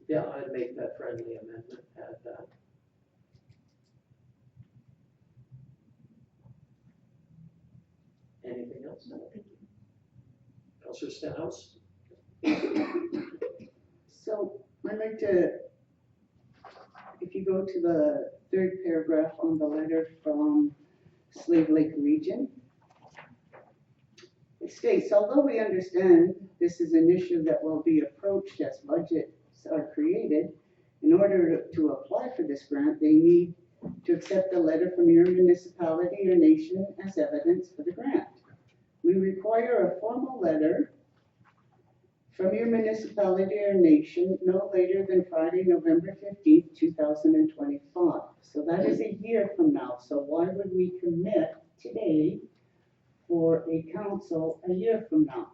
Yeah, I'd make that friendly amendment, add that. Anything else? No, thank you. Councillor Stenhouse? So I'd like to, if you go to the third paragraph on the letter from Slave Lake Region, it states, although we understand this is an issue that will be approached as budgets are created, in order to apply for this grant, they need to accept a letter from your municipality or nation as evidence for the grant. We require a formal letter from your municipality or nation no later than Friday, November 15th, 2025. So that is a year from now. So why would we commit today for a council a year from now?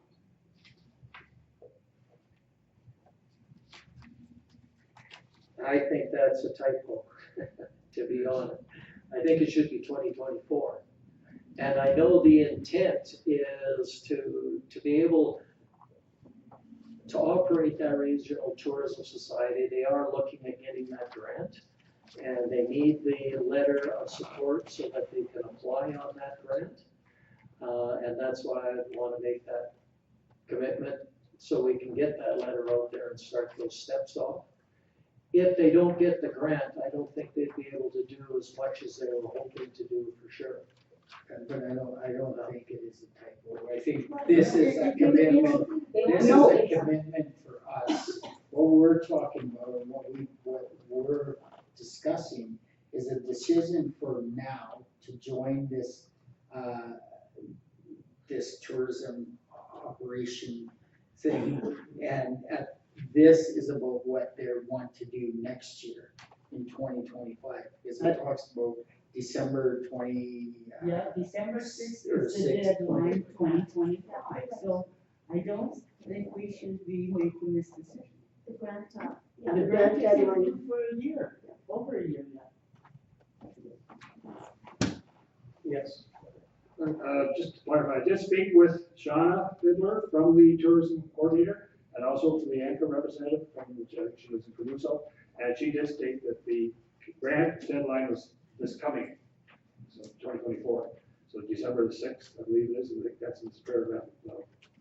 I think that's a typo, to be honest. I think it should be 2024. And I know the intent is to be able to operate that regional tourism society. They are looking at getting that grant, and they need the letter of support so that they can apply on that grant. And that's why I want to make that commitment, so we can get that letter out there and start those steps off. If they don't get the grant, I don't think they'd be able to do as much as they were hoping to do, for sure. But I don't think it is a typo. I think this is a commitment, this is No, a commitment for us. What we're talking about and what we're discussing is a decision for now to join this, this tourism operation thing. And this is about what they want to do next year in 2025, because it talks about December 20. Yeah, December 6th Or is the 6th, deadline, 2025. So I don't think we should be making this decision. The grant, The grant deadline is for a year, over a year now. Yes. Just to clarify, I did speak with Shauna Fiddler from the tourism coordinator and also from the anchor representative from, she lives in Caruso, and she did state that the grant deadline was this coming, so 2024. So December the 6th, I believe it is, I think that's in this paragraph.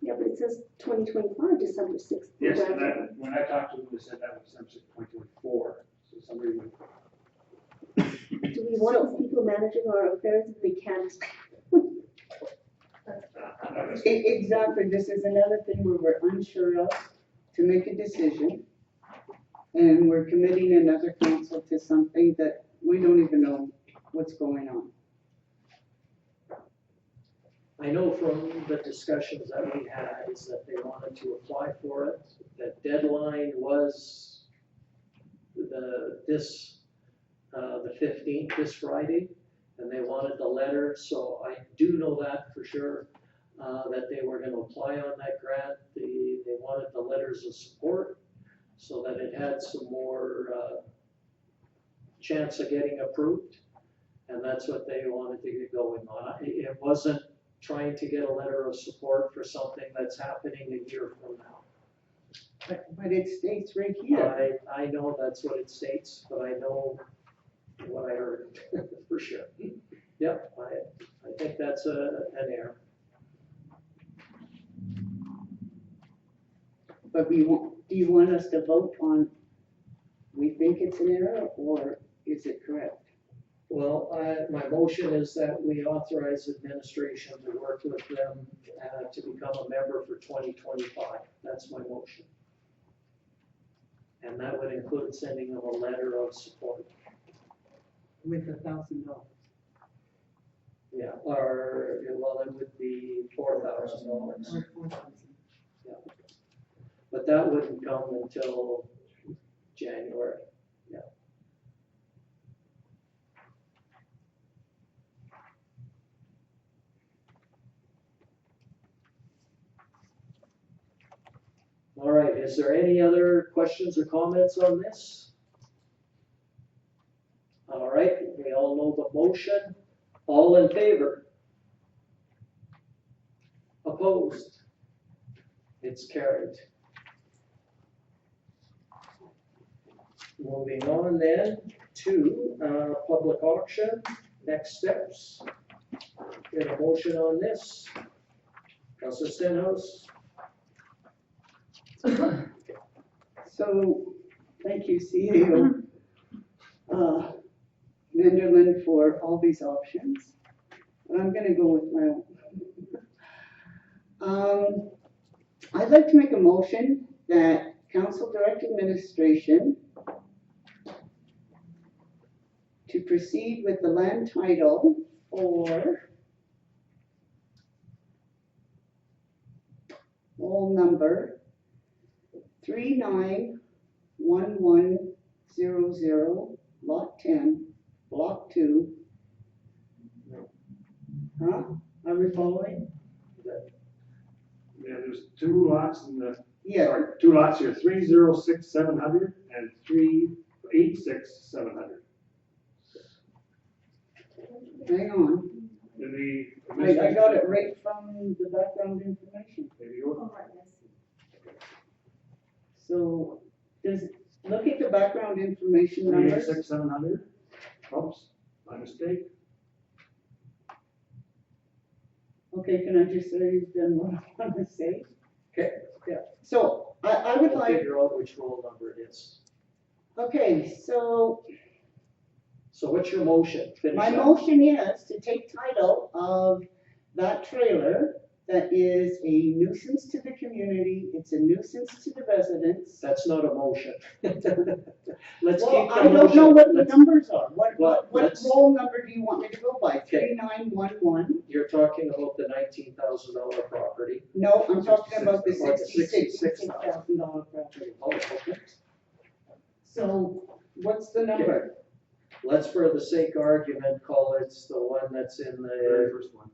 yeah, but it says 2025, December 6th. the Yes, grant and deadline. when I talked to them, they said that was December 6th, 2024, so somebody would. Do we want people managing our affairs if they can't? Exactly, this is another thing where we're unsure of to make a decision. And we're committing another council to something that we don't even know what's going on. I know from the discussions that we had is that they wanted to apply for it. The deadline was the 15th, this Friday, and they wanted the letter. So I do know that for sure, that they were going to apply on that grant. They wanted the letters of support so that it had some more chance of getting approved. And that's what they wanted to get going on. It wasn't trying to get a letter of support for something that's happening a year from now. But it states right here. I know that's what it states, but I know what I heard, for sure. Yep, I think that's an error. But do you want us to vote on, we think it's an error, or is it correct? Well, my motion is that we authorize administration to work with them to become a member for 2025. That's my motion. And that would include sending them a letter of support. With $1,000. Yeah, or, well, it would be $4,000. Or $4,000. But that wouldn't come until January. Yeah. All right, is there any other questions or comments on this? All right, we all know the motion. All in favor? Opposed? It's carried. Moving on then to public auction, next steps. Get a motion on this. Councillor Stenhouse? So, thank you, CEO, Vanderland, for all these options. And I'm gonna go with my own. I'd like to make a motion that council direct administration to proceed with the land title for roll number 391100, lot 10, block 2. Huh? Are we following? Yeah, there's two lots in the, Yeah, sorry, two lots here, 306,700 and 386,700. hang on. In the. I got it right from the background information. There you go. Oh, right, I see. So, look at the background information numbers. 386,700. Oops, my mistake. Okay, can I just say then what I want to say? Okay. Yeah, so I would We'll like, figure out which roll number it is. okay, so So what's your motion? Finish my that. motion is to take title of that trailer that is a nuisance to the community, it's a nuisance to the residents. That's not a motion. Let's Well, keep the I don't know motion. what the Let's- numbers are, Well, what let's- roll number do you want me to go by? Okay. 3911? You're talking about the $19,000 property. No, I'm talking about the Or the $66,000 property. Oh, okay. So what's the number? Let's, for the sake of argument, call it the one that's in Very the first one.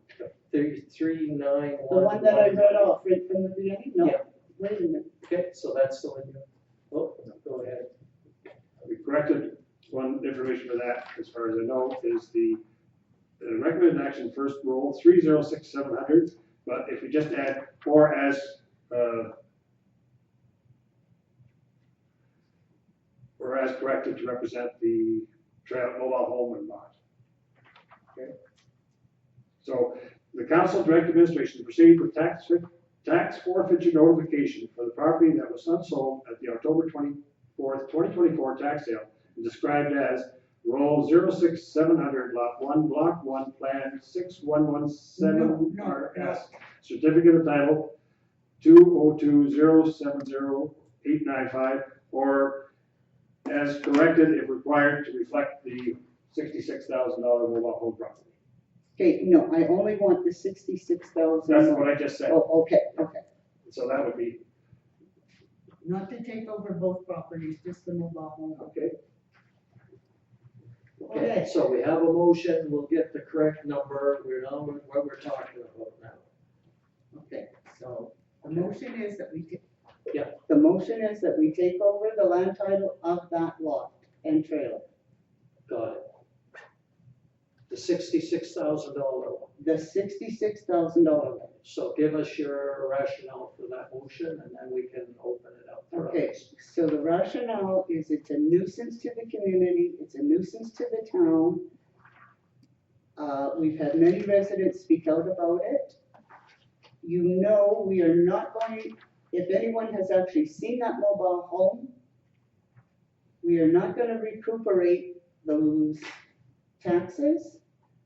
3911. The one that I read off right from the beginning? No, Yeah. wait a minute. Okay, so that's the one you, oh, go ahead. We corrected one information for that, as far as I know, is the recommended action first roll, 306,700, but if we just add or as corrected to represent the mobile home and lot. Okay? So the council direct administration to proceed with tax forfeiture notification for the property that was unsold at the October 24th, 2024 tax sale, and described as roll 06700, lot 1, block 1, plan 6117 No, RS, certificate of title 202070895, or as corrected if required to reflect the $66,000 mobile home property. Okay, no, I only want the 66,000. That's what I just said. Oh, okay, okay. So that would be, Not to take over both properties, just the mobile home. okay, Okay, so we have a motion, we'll get the correct number, we know what we're talking about now. Okay, so the motion is that we take. Yeah. The motion is that we take over the land title of that lot and trailer. Got it. The $66,000 one. The $66,000. So give us your rationale for that motion and then we can open it up for Okay, others. so the rationale is it's a nuisance to the community, it's a nuisance to the town. We've had many residents speak out about it. You know, we are not going, if anyone has actually seen that mobile home, we are not gonna recuperate those taxes.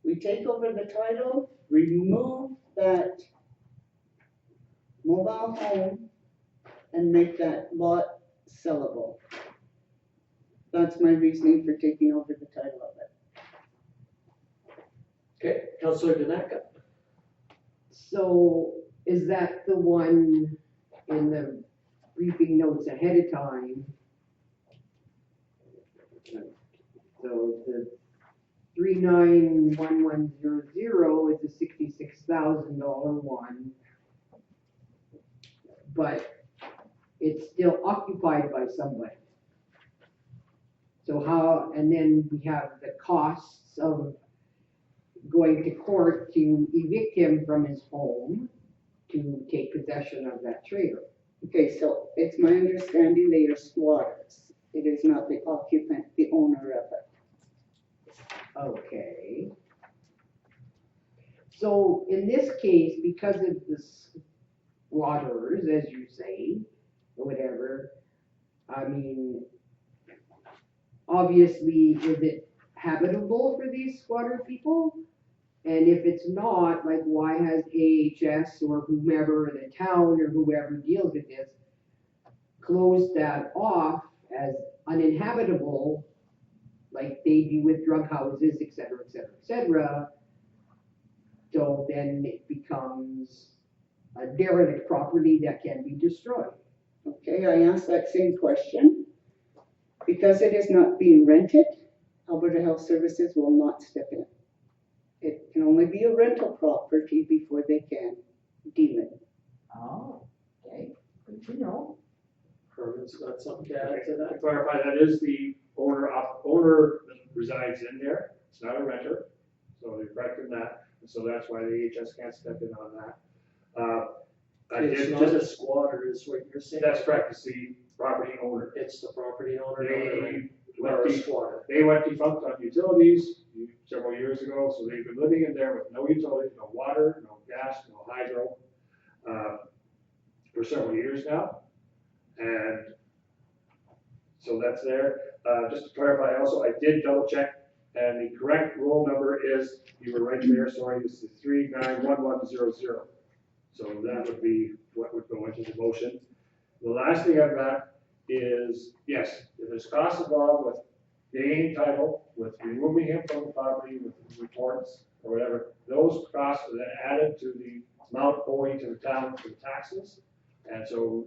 We take over the title, remove that mobile home, and make that lot sellable. That's my reasoning for taking over the title of it. Okay, Councillor Danaka? So is that the one in the briefing notes ahead of time? So the 391100 is a $66,000 one. But it's still occupied by somebody. So how, and then we have the costs of going to court to evict him from his home to take possession of that trailer. Okay, so it's my understanding they are squatters. It is not the occupant, the owner of it. Okay. So in this case, because of this squatters, as you say, or whatever, I mean, obviously, is it habitable for these squatter people? And if it's not, like, why has AHS or whomever in the town or whoever deals with this closed that off as uninhabitable, like they do with drug houses, et cetera, et cetera, et cetera? So then it becomes a derelict property that can be destroyed. Okay, I asked that same question. Because it is not being rented, Alberta Health Services will not step in. It can only be a rental property before they can deem it. Oh, okay, good to know. Herman's got something to add to To that? clarify, that is the owner that resides in there, it's not a renter, so you're correct in that, and so that's why the AHS can't step in on that. I It's did not a just, squatter, is what you're saying? that's correct, it's the property owner. It's the property owner, not a renter, They or went a defunct, squatter. they went defunct on utilities several years ago, so they've been living in there with no utilities, no water, no gas, no hydro, for several years now. And so that's there. Just to clarify also, I did double check, and the correct roll number is, you were right there, sorry, this is 391100. So that would be what would go into the motion. The last thing I've got is, yes, if there's costs involved with gaining title, with removing him from the property, with reports or whatever, those costs are then added to the amount owing to the town for taxes. And so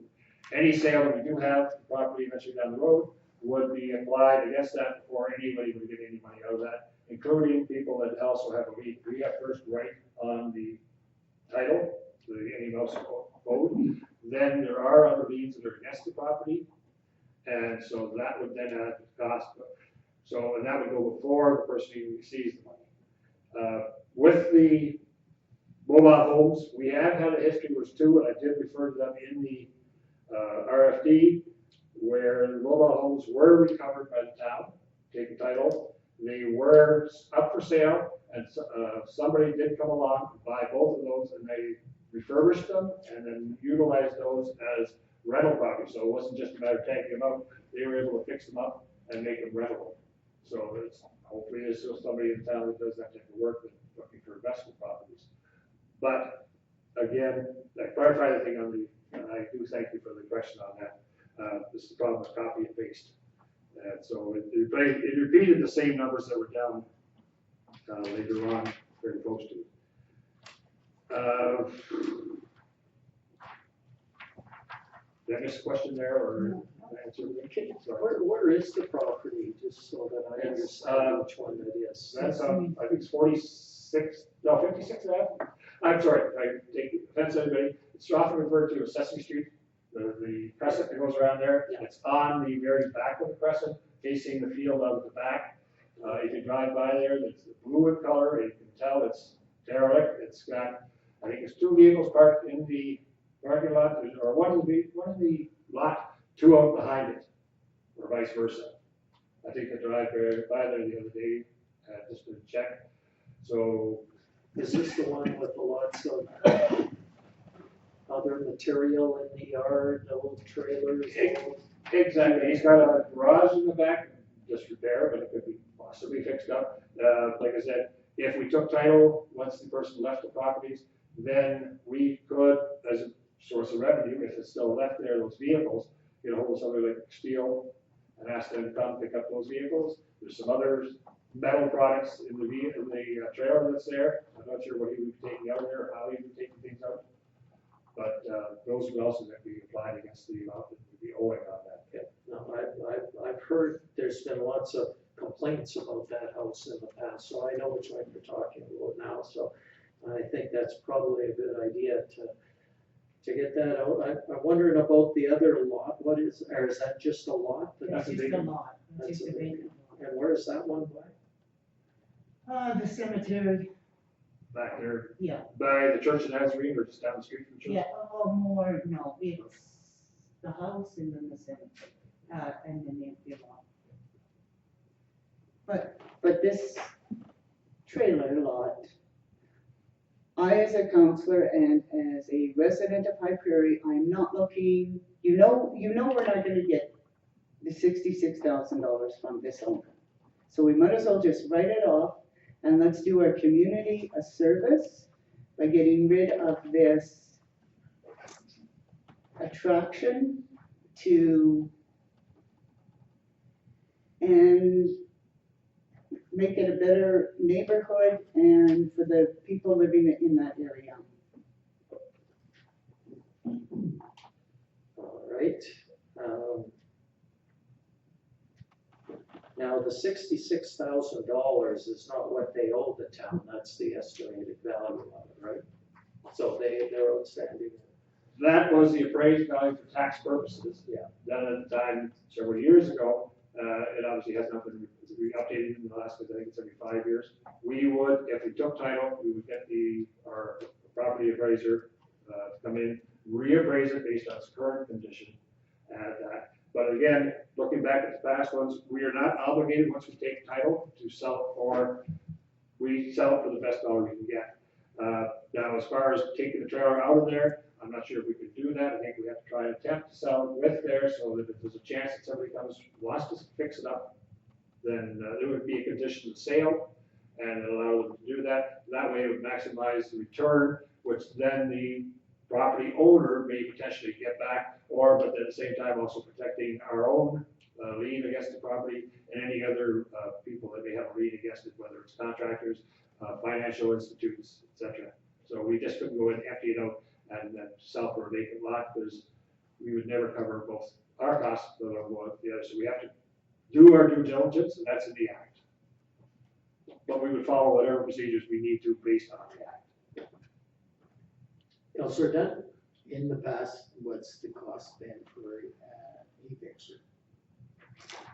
any sale that we do have, the property eventually down the road, would be applied against that before anybody would get any money out of that, including people that also have a lien. We have first right on the title, any else code. Then there are other liens that are against the property, and so that would then add to the cost. So, and that would go before the person even receives the money. With the mobile homes, we have had a history, there's two, and I did refer to them in the RFD, where the mobile homes were recovered by the town, taken title. They were up for sale, and somebody did come along and buy both of those, and they refurbished them and then utilized those as rental properties. So it wasn't just a matter of taking them out, they were able to fix them up and make them rentable. So it's, hopefully there's still somebody in town that does that type of work that's looking for investment properties. But again, I clarified the thing on the, and I do thank you for the question on that. This is the problem with copy and paste. And so it repeated the same numbers that were down later on, very close to it. Did I miss a question there, or answer? Where is the property, just so that I understand which one that is? That's on, I think it's 46, no, 56 Ave. I'm sorry, if I take offense to anybody, it's often referred to as Sesame Street, the crescent that goes around there. Yeah. It's on the very back of the crescent, facing the field out of the back. If you drive by there, it's blue in color, you can tell it's derelict. It's got, I think it's 2 vehicles parked in the parking lot, or one in the lot, 2 out behind it, or vice versa. I think I drive by there the other day, just to check. So, Is this the one with the lots of other material in the yard, the old trailers? exactly, he's got a garage in the back, just repair, but it could be possibly fixed up. Like I said, if we took title, once the person left the properties, then we could, as a source of revenue, if it's still left there, those vehicles, get a hold of somebody like Steel and ask them to come pick up those vehicles. There's some other metal products in the trailer that's there. I'm not sure what he would be taking out of there, or how he would be taking things out. But those would also then be applied against the amount that would be owing on that. Yeah, no, I've heard there's been lots of complaints about that house in the past, so I know which one you're talking about now, so I think that's probably a good idea to get that out. I'm wondering about the other lot, what is, or is that just a lot? That's a big- lot. That's Just a a big- vacant And where is that one by? The cemetery, Back there yeah, by the church in Nazarene, or just down the street from the church. yeah, more, no, it's the house and then the cemetery, and then the empty lot. But this trailer lot, I, as a counselor and as a resident of High Prairie, I'm not looking, we're not gonna get the $66,000 from this owner. So we might as well just write it off and let's do our community a service by getting rid of this attraction and make it a better neighborhood and for the people living in that area. All right. Now, the $66,000 is not what they owe the town, that's the estimated value of it, right? So they're outstanding. That was the appraised value for tax purposes. Yeah. Done at the time several years ago. It obviously has not been updated in the last, I think it's every 5 years. We would, if we took title, we would get our property appraiser to come in, reappraise it based on its current condition. But again, looking back at the past ones, we are not obligated, once we take title, to sell it we sell it for the best dollar we can get. Now, as far as taking the trailer out of there, I'm not sure if we could do that. I think we have to try and attempt to sell it with there so that if there's a chance that somebody wants to fix it up, then there would be a condition of sale and allow them to do that. That way it would maximize the return, which then the property owner may potentially get back, but at the same time also protecting our own lien against the property and any other people that may have a lien against it, whether it's contractors, financial institutions, etc. So we just couldn't go and empty it out and then sell for a vacant lot because we would never cover both our costs, let alone the other. So we have to do our due diligence, and that's in the act. But we would follow whatever procedures we need to based on the act. Councillor Dunn? In the past, what's the cost been for a fixer?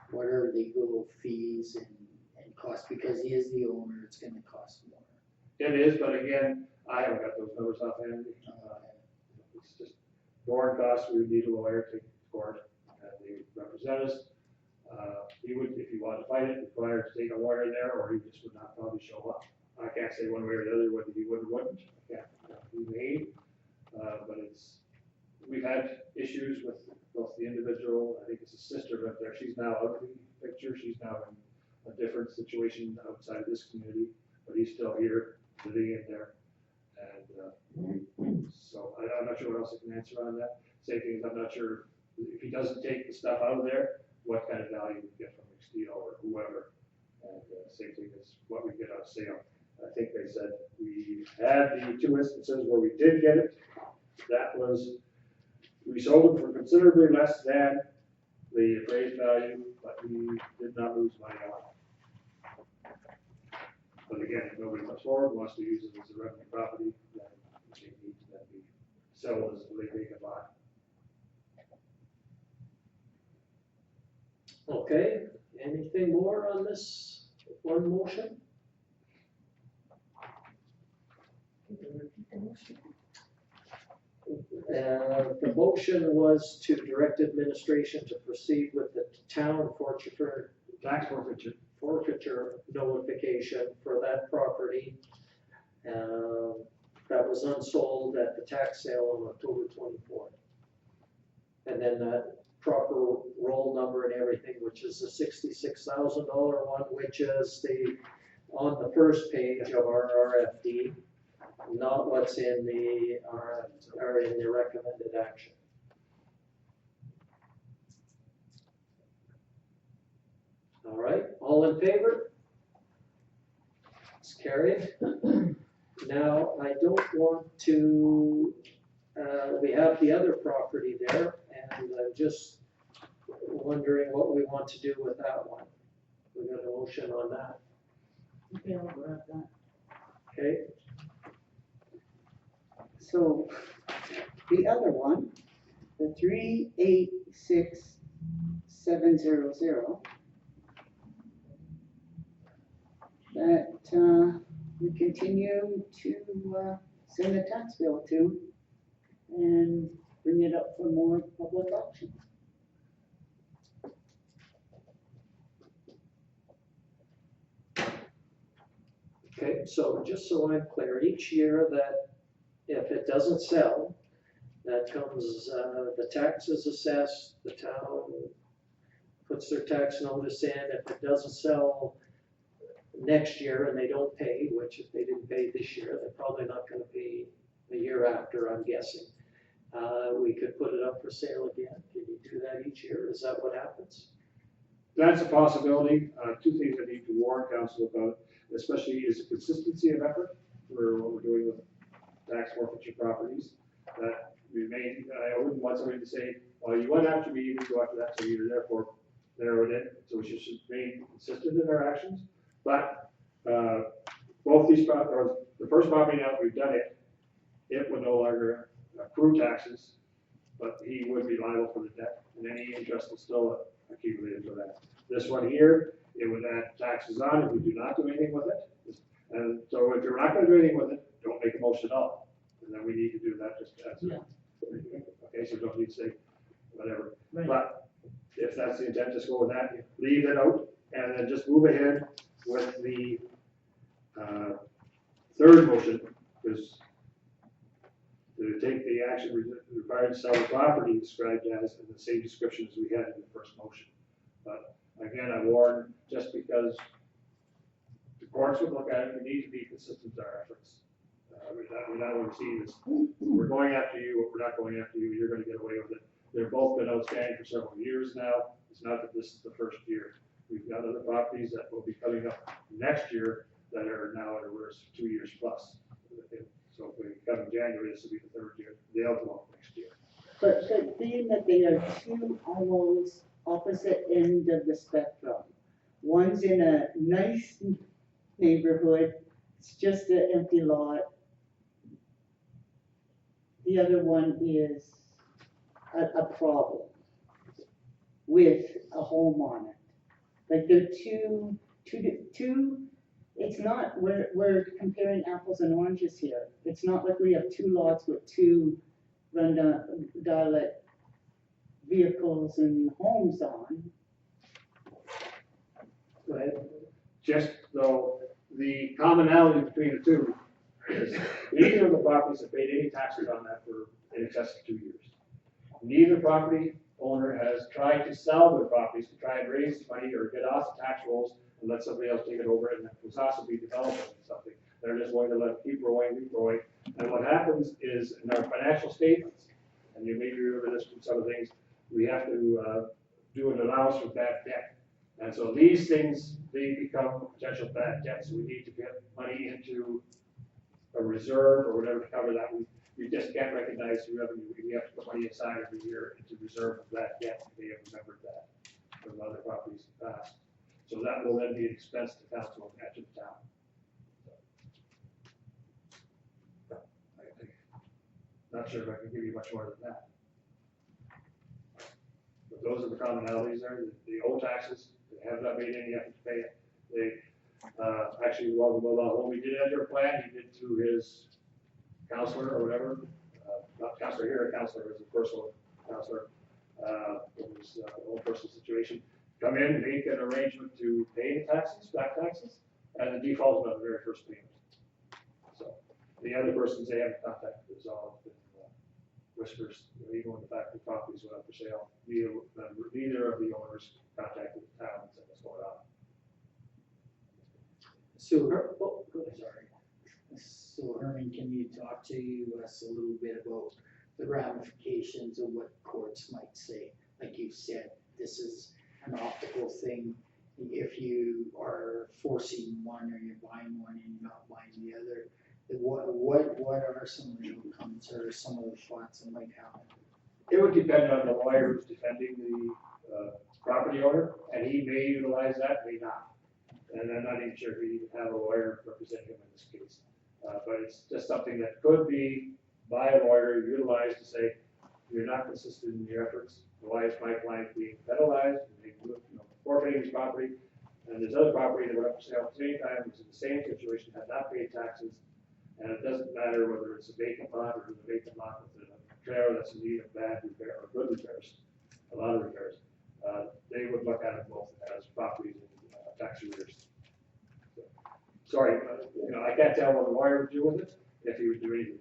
What are legal fees and costs? Because he is the owner, it's gonna cost more. It is, but again, I haven't got those numbers offhand. It's just foreign costs, we would need a lawyer to court and they represent us. He would, if he wanted to fight it, require to take a lawyer there, or he just would not probably show up. I can't say one way or the other whether he would or wouldn't. He may, but we've had issues with both the individual. I think it's a sister up there. She's now out of the picture. She's now in a different situation outside of this community, but he's still here living in there. And so I'm not sure what else I can answer on that. Same thing as I'm not sure if he doesn't take the stuff out of there, what kind of value we get from McSteel or whoever. And same thing as what we get on sale. I think they said we had the 2 instances where we did get it. That was, we sold them for considerably less than the appraised value, but we did not lose money on it. But again, if nobody comes forward, wants to use it as a revenue property, then they need to then be sold as a vacant lot. Okay, anything more on this one motion? The motion was to direct administration to proceed with the town Tax forfeiture. forfeiture notification for that property. That was unsold at the tax sale on October 24th. And then that proper roll number and everything, which is the $66,000 one, which is on the first page of our RFD, not what's in the recommended action. All right, all in favor? It's carried. Now, I don't want to, we have the other property there, and I'm just wondering what we want to do with that one. We got a motion on that, Okay, I'll grab that. okay? So, the other one, the 386700, that we continue to send the tax bill to and bring it up for more public auction. Okay, so just so I'm clear, each year that if it doesn't sell, that comes, the tax is assessed, the town puts their tax notice in. If it doesn't sell next year and they don't pay, which if they didn't pay this year, they're probably not gonna pay a year after, I'm guessing. We could put it up for sale again. Can you do that each year? Is that what happens? That's a possibility. Two things I need to warn council about, especially is the consistency of effort for what we're doing with tax forfeiture properties. That we may, I wouldn't want somebody to say, well, you went after me, you didn't go after that, so you therefore narrow it in. So we should remain consistent in our actions. But both these or the first property now that we've done it, it would no longer accrue taxes, but he would be liable for the debt, and any interest is still accumulated for that. This one here, it would add taxes on if we do not do anything with it. And so if you're not gonna do anything with it, don't make a motion at all. And then we need to do that just as, okay, so don't need to say whatever. Right. But if that's the intent, just go with that, leave it out, and then just move ahead with the third motion, because to take the action required to sell the property described as in the same description as we had in the first motion. But again, I warn, just because the courts would look at it, we need to be consistent with our efforts. We're not going to see this, we're going after you, or we're not going after you, you're gonna get away with it. They've both been outstanding for several years now. It's not that this is the first year. We've got other properties that will be coming up next year that are now at a worse 2 years plus. So if we come in January, this will be the third year. They'll go up next year. But being that they are two almost opposite ends of the spectrum, one's in a nice neighborhood, it's just an empty lot. The other one is a problem with a home on it. Like they're two, it's not, we're comparing apples and oranges here. It's not like we have two lots with two dialect vehicles and homes on. Right? Just though, the commonality between the two is neither of the properties have paid any taxes on that for in excess of 2 years. Neither property owner has tried to sell their properties to try and raise money or get off the tax rolls and let somebody else take it over and was also be developing something. They're just going to let it keep growing. And what happens is in our financial statements, and you may remember this from some of the things, we have to do an allowance for bad debt. And so these things, they become potential bad debts. We need to get money into a reserve or whatever to cover that. We just can't recognize the revenue. We have to put money aside every year into reserve for that debt. They have remembered that from other properties in the past. So that will then be an expense to council and to the town. Not sure if I can give you much more than that. But those are the commonalities there. The old taxes, they have not made any effort to pay it. They actually, when we did enter a plan, he did through his counselor or whatever, not counselor here, a counselor as a personal counselor, it was an old personal situation. Come in and make an arrangement to pay the taxes, back taxes, and the default on the very first payment. So the other persons they haven't contacted us all, whispers, even when the fact the properties went up for sale, neither of the owners contacted the town and said what's going on. So, Sorry. So Herman, can you talk to us a little bit about the ramifications of what courts might say? Like you said, this is an optical thing. If you are forcing one or you're buying one and you're not buying the other, what are some of the outcomes or some of the thoughts that might happen? It would depend on the lawyer who's defending the property owner, and he may utilize that, may not. And I'm not even sure if he even have a lawyer representing him in this case. But it's just something that could be by a lawyer utilized to say, you're not consistent in your efforts. Why is my client being penalized, forfeiting his property? And there's other property that went up for sale at the same time, was in the same situation, had not paid taxes. And it doesn't matter whether it's a vacant lot or a vacant lot with a trailer that's in need of bad repair or good repairs, a lot of repairs. They would look at it both as properties and tax arrears. So sorry, you know, I can't tell what the lawyer would do with it, if he would do anything.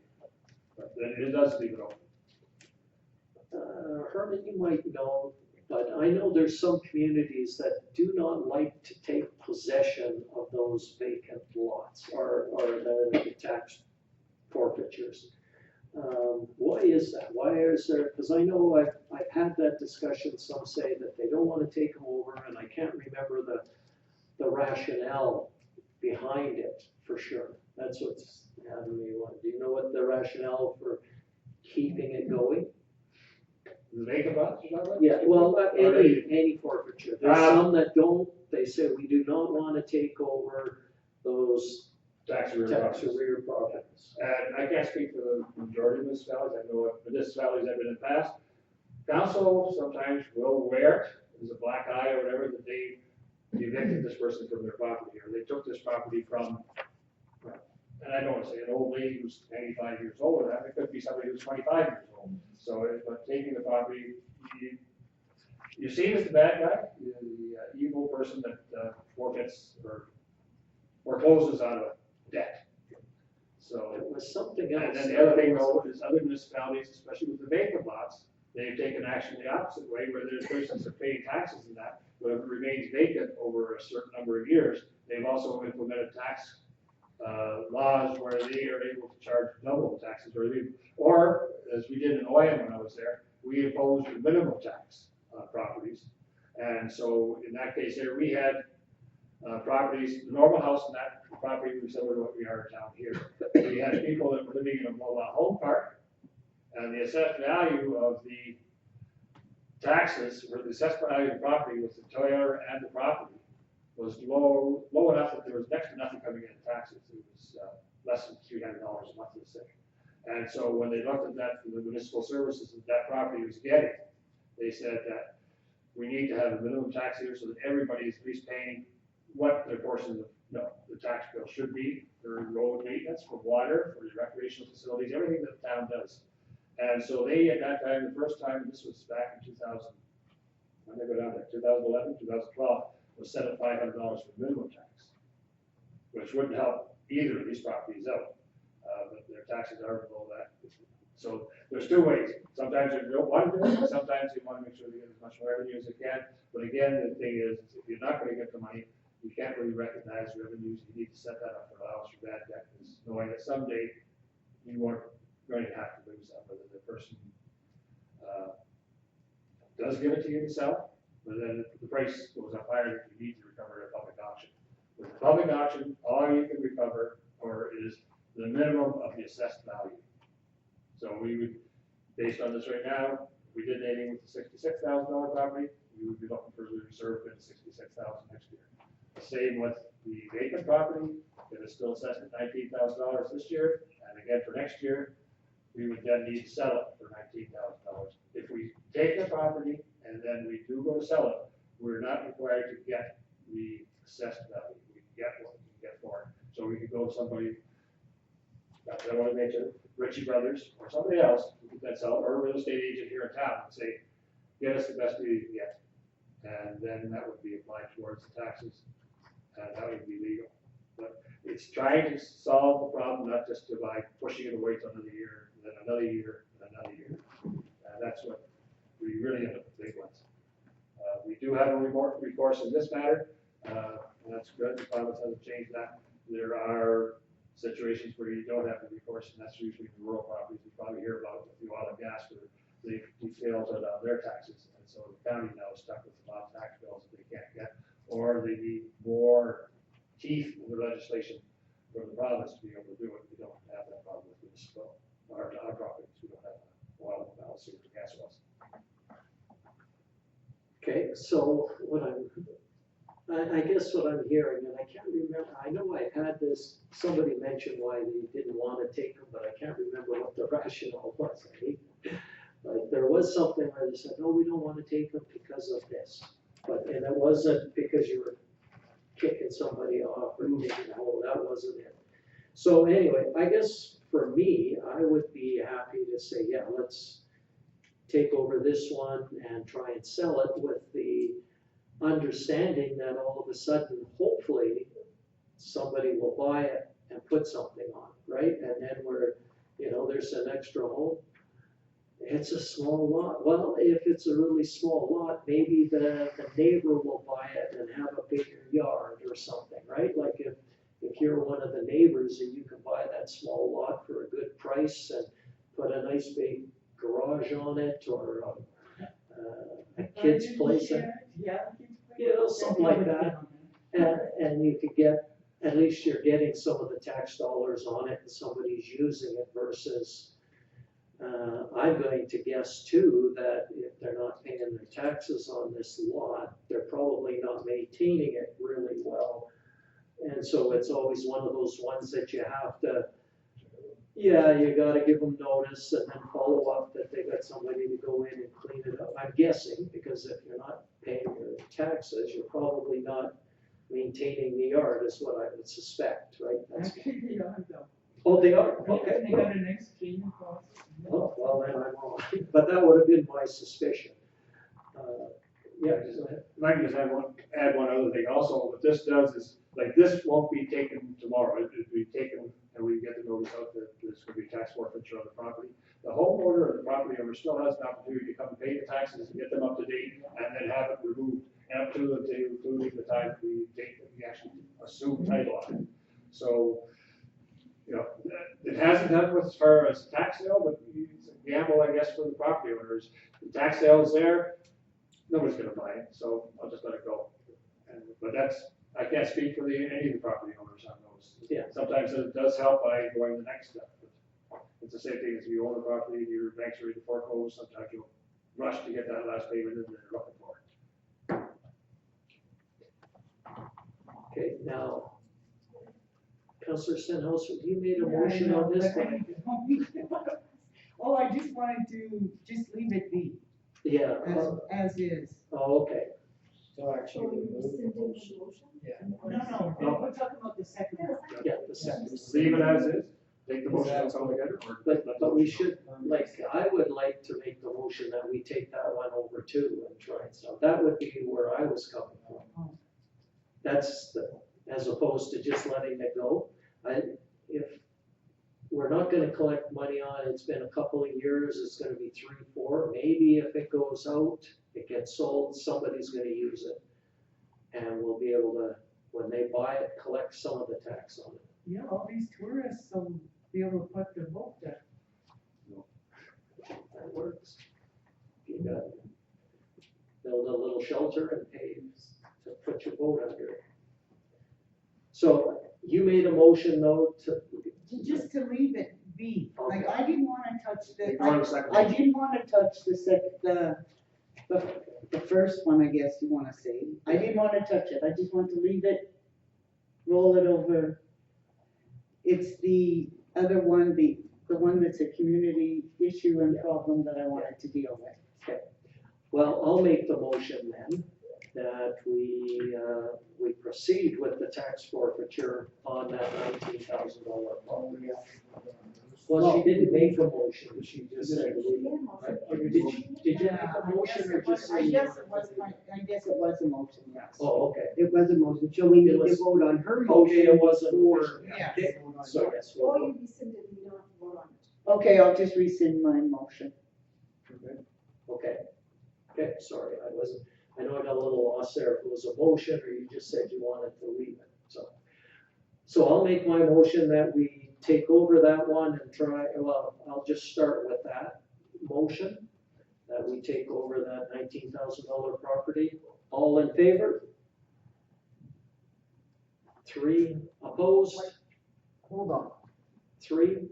But then it does leave it open. Herman, you might know, but I know there's some communities that do not like to take possession of those vacant lots or the tax forfeitures. Why is that? Why is there, because I know I've had that discussion, some say that they don't want to take them over, and I can't remember the rationale behind it for sure. That's what's having me want. Do you know what the rationale for keeping it going? The vacant lots, you talking about? Yeah, well, Or any forfeiture. There's some that don't, they say we do not want to take over those tax arrear tax properties. arrear properties. And I can't speak for the majority of municipalities, I know of municipalities that have been in the past. Council sometimes will wear it as a black eye or whatever, that they evicted this person from their property, or they took this property from, and I don't want to say an old lady who's 95 years old, or that, it could be somebody who's 25 years old. So, but taking the property, you see it as the bad guy, the evil person that forfeits or forecloses out of debt. So. It was something And else. then the other thing though is other municipalities, especially with the vacant lots, they've taken action the opposite way, where there's persons that pay taxes and that, but if it remains vacant over a certain number of years, they've also implemented tax laws where they are able to charge double the taxes, or as we did in Oyen when I was there, we imposed a minimum tax on properties. And so in that case there, we had properties, the normal house in that property was similar to what we are in town here. We had people that were living in a mobile home park, and the assessed value of the taxes, or the assessed value of the property was the Toyota and the property was low enough that there was next to nothing coming in taxes. It was less than $300 a month, let's say. And so when they looked at that for the municipal services that that property was getting, they said that we need to have a minimum tax here so that everybody is at least paying what their portion of the tax bill should be for road maintenance, for water, for the recreational facilities, everything that the town does. And so they, at that time, the first time, this was back in 2000, when they go down there, 2011, 2012, was set at $500 for minimum tax, which wouldn't help either of these properties out, but their taxes are below that. So there's two ways. Sometimes they don't want to do it, sometimes they want to make sure they get as much revenue as they can. But again, the thing is, if you're not going to get the money, you can't really recognize revenues. You need to set that up for allowance for bad debt, because knowing that someday you aren't going to have to lose that, whether the person does give it to you to sell, but then the price goes up higher if you need to recover at a public auction. With a public auction, all you can recover is the minimum of the assessed value. So we would, based on this right now, if we did anything with the $66,000 property, we would be looking for the reserve at $66,000 next year. The same with the vacant property, it is still assessed at $19,000 this year, and again for next year, we would then need to sell it for $19,000. If we take the property and then we do go to sell it, we're not required to get the assessed value. We can get what we can get for it. So we could go to somebody, I want to mention Ritchie Brothers or somebody else who could then sell it, or a real estate agent here in town and say, get us the best deal you can get. And then that would be applied towards the taxes, and that would be legal. But it's trying to solve the problem, not just by pushing it away to another year, then another year, and another year. And that's what we really end up with big ones. We do have a recourse in this matter, and that's good. The province hasn't changed that. There are situations where you don't have the recourse, and that's usually the rural properties. You probably hear about the oil and gas where they fail to allow their taxes, and so the county now is stuck with a lot of tax bills that they can't get, or they need more teeth in the legislation from the province to be able to do it. We don't have that problem with municipal, our properties. We don't have oil wells or gas wells. Okay, so I guess what I'm hearing, and I can't remember, I know I had this, somebody mentioned why they didn't want to take them, but I can't remember what the rationale was. But there was something where they said, no, we don't want to take them because of this. And it wasn't because you were kicking somebody off or taking a hold, that wasn't it. So anyway, I guess for me, I would be happy to say, yeah, let's take over this one and try and sell it with the understanding that all of a sudden, hopefully, somebody will buy it and put something on, right? And then there's an extra home. It's a small lot. Well, if it's a really small lot, maybe the neighbor will buy it and have a bigger yard or something, right? Like if you're one of the neighbors and you can buy that small lot for a good price and put a nice big garage on it or a kid's place, something like that. And you could get, at least you're getting some of the tax dollars on it and somebody's using it versus, I'm going to guess too, that if they're not paying their taxes on this lot, they're probably not maintaining it really well. And so it's always one of those ones that you have to, you gotta give them notice and then follow up that they got somebody to go in and clean it up. I'm guessing, because if you're not paying your taxes, you're probably not maintaining the yard, is what I would suspect, right? Actually, they are though. Oh, they are? Okay. They got an nice cleaning process. Oh, well, then I'm wrong, but that would have been my suspicion. Yeah, go ahead. If I can just add one other thing also, what this does is, like, this won't be taken tomorrow, it'll be taken, and we get the notice out that there's gonna be tax forfeiture on the property. The homeowner or the property owner still has an opportunity to come and pay the taxes and get them up to date, and then have it removed, and up to the time we actually assume title on it. So, it hasn't done as far as tax sale, but it's a gamble, I guess, for the property owners. The tax sale's there, nobody's gonna buy it, so I'll just let it go. But I can't speak for any of the property owners on those. Yeah. Sometimes it does help by going the next step. But it's the same thing as you own a property, and your bank's ready to foreclose, sometimes you'll rush to get that last payment that they're looking for. Okay, now, Councillor Stenhouse, you made a motion on this one? Oh, I just wanted to just leave it be, Yeah. as is. Oh, okay. So actually, No, we're talking about the second one. Yeah, the second. Leave it as is, take the motion that's all together, or. But we should, I would like to make the motion that we take that one over too and try it. So that would be where I was coming from. That's as opposed to just letting it go. If we're not gonna collect money on it, it's been a couple of years, it's gonna be 3, 4, maybe if it goes out, it gets sold, somebody's gonna use it. And we'll be able to, when they buy it, collect some of the tax on it. Yeah, all these tourists will be able to put their boat there. That works. You got, build a little shelter and pay to put your boat under it. So you made a motion though Just to leave it be, like, I didn't wanna touch You want a second? I didn't wanna touch the first one, I guess you wanna say. I didn't wanna touch it, I just want to leave it, roll it over. It's the other one, the one that's a community issue and problem that I wanted to deal with. Okay. Well, I'll make the motion then, that we proceed with the tax forfeiture on that $19,000 property. Well, she didn't make a motion, she just said, did you make a motion or just say? I guess it was a motion, yes. Oh, okay. It was a motion, so we need It to was- vote on her motion. Okay, it wasn't. Or- Yeah. Okay, so yes, we'll Or vote. you rescinded and you don't have to vote on it. Okay, I'll just rescind my motion. Okay, sorry, I know I got a little lost there, if it was a motion or you just said you wanted to leave it, so. So I'll make my motion that we take over that one and I'll just start with that motion, that we take over that $19,000 property. All in favor? 3 opposed, Hold on, 3,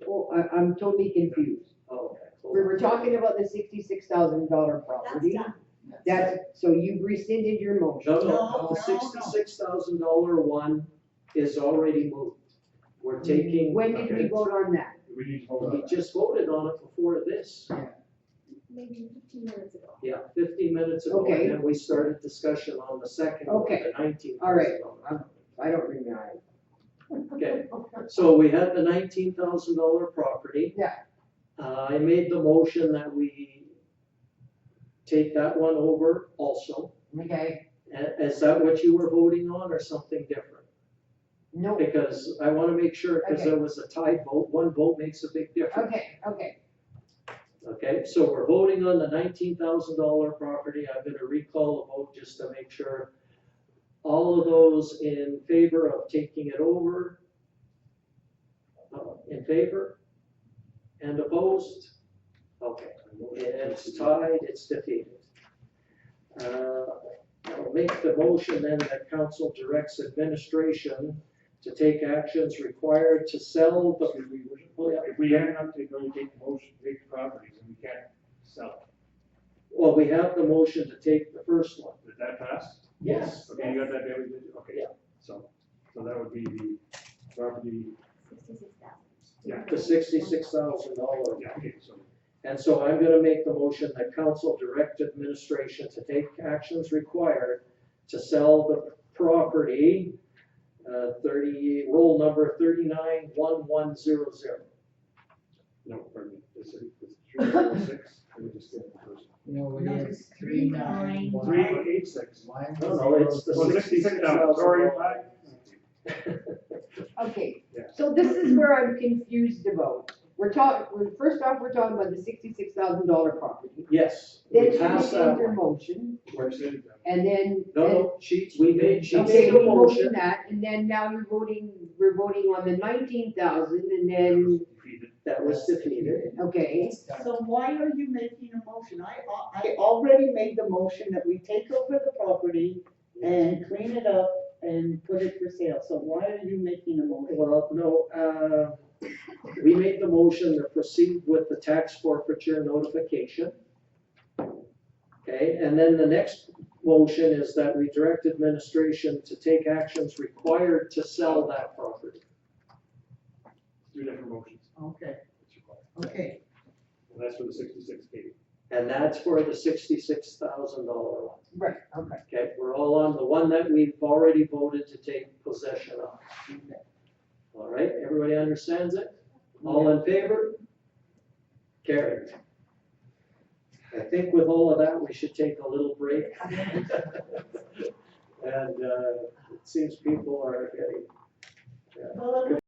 I'm totally confused. oh, okay. We were talking about the $66,000 That's property. done. So you've rescinded your motion. No, No, the $66,000 one is already moved. We're taking. When did we vote on that? We need to vote on We that. just voted on it before this. Maybe 15 minutes ago. Yeah, 15 minutes ago, Okay. and then we started discussion on the second one, Okay. the $19,000. All right. I don't remember. Okay, so we had the $19,000 property. Yeah. I made the motion that we take that one over also. Okay, Is that what you were voting on or something different? No, because I wanna make sure, because Okay. there was a tied vote, one vote makes a big difference. okay. Okay, so we're voting on the $19,000 property. I'm gonna recall a vote just to make sure. All of those in favor of taking it over? In favor? And opposed? Okay, it's tied, it's defeated. I'll make the motion then that council directs administration to take actions required to sell the. Excuse me, if we have not taken, only take the motion, take the properties, and we can't sell Well, we have the motion to take the first one. it. Did that pass? Yes. Okay, you got that, Bailey? Did you? Okay. Yeah. So that would be the property, 66,000. yeah, The $66,000. yeah, okay, so. And so I'm gonna make the motion that council direct administration to take actions required to sell the property, roll number 391100. No, pardon me, it's 306, let me just get the first. No, No, it it's is 3911. 386. No, it's the Oh, 66,000, sorry, Okay, Yeah. so this is where I'm confused about. First off, we're talking about the $66,000 property. Yes, Then we you passed made that your one. motion, Where is it? and then. No, we made Okay, the we motioned motion. that, and then now we're voting on the 19,000, and then, Defeated. That was defeated. okay. So why are you making a motion? I already made the motion that we take over the property and clean it up and put it for sale. So why are you making a motion? Well, no, we made the motion to proceed with the tax forfeiture notification. Okay, and then the next motion is that we direct administration to take actions required to sell that property. Two different motions. Okay, That's required. okay. And that's for the 66K. And that's for the $66,000 one. Right, okay. Okay, we're all on the one that we've already voted to take possession of. All right, everybody understands it? All in favor? Carried. I think with all of that, we should take a little break. And it seems people are getting. Well,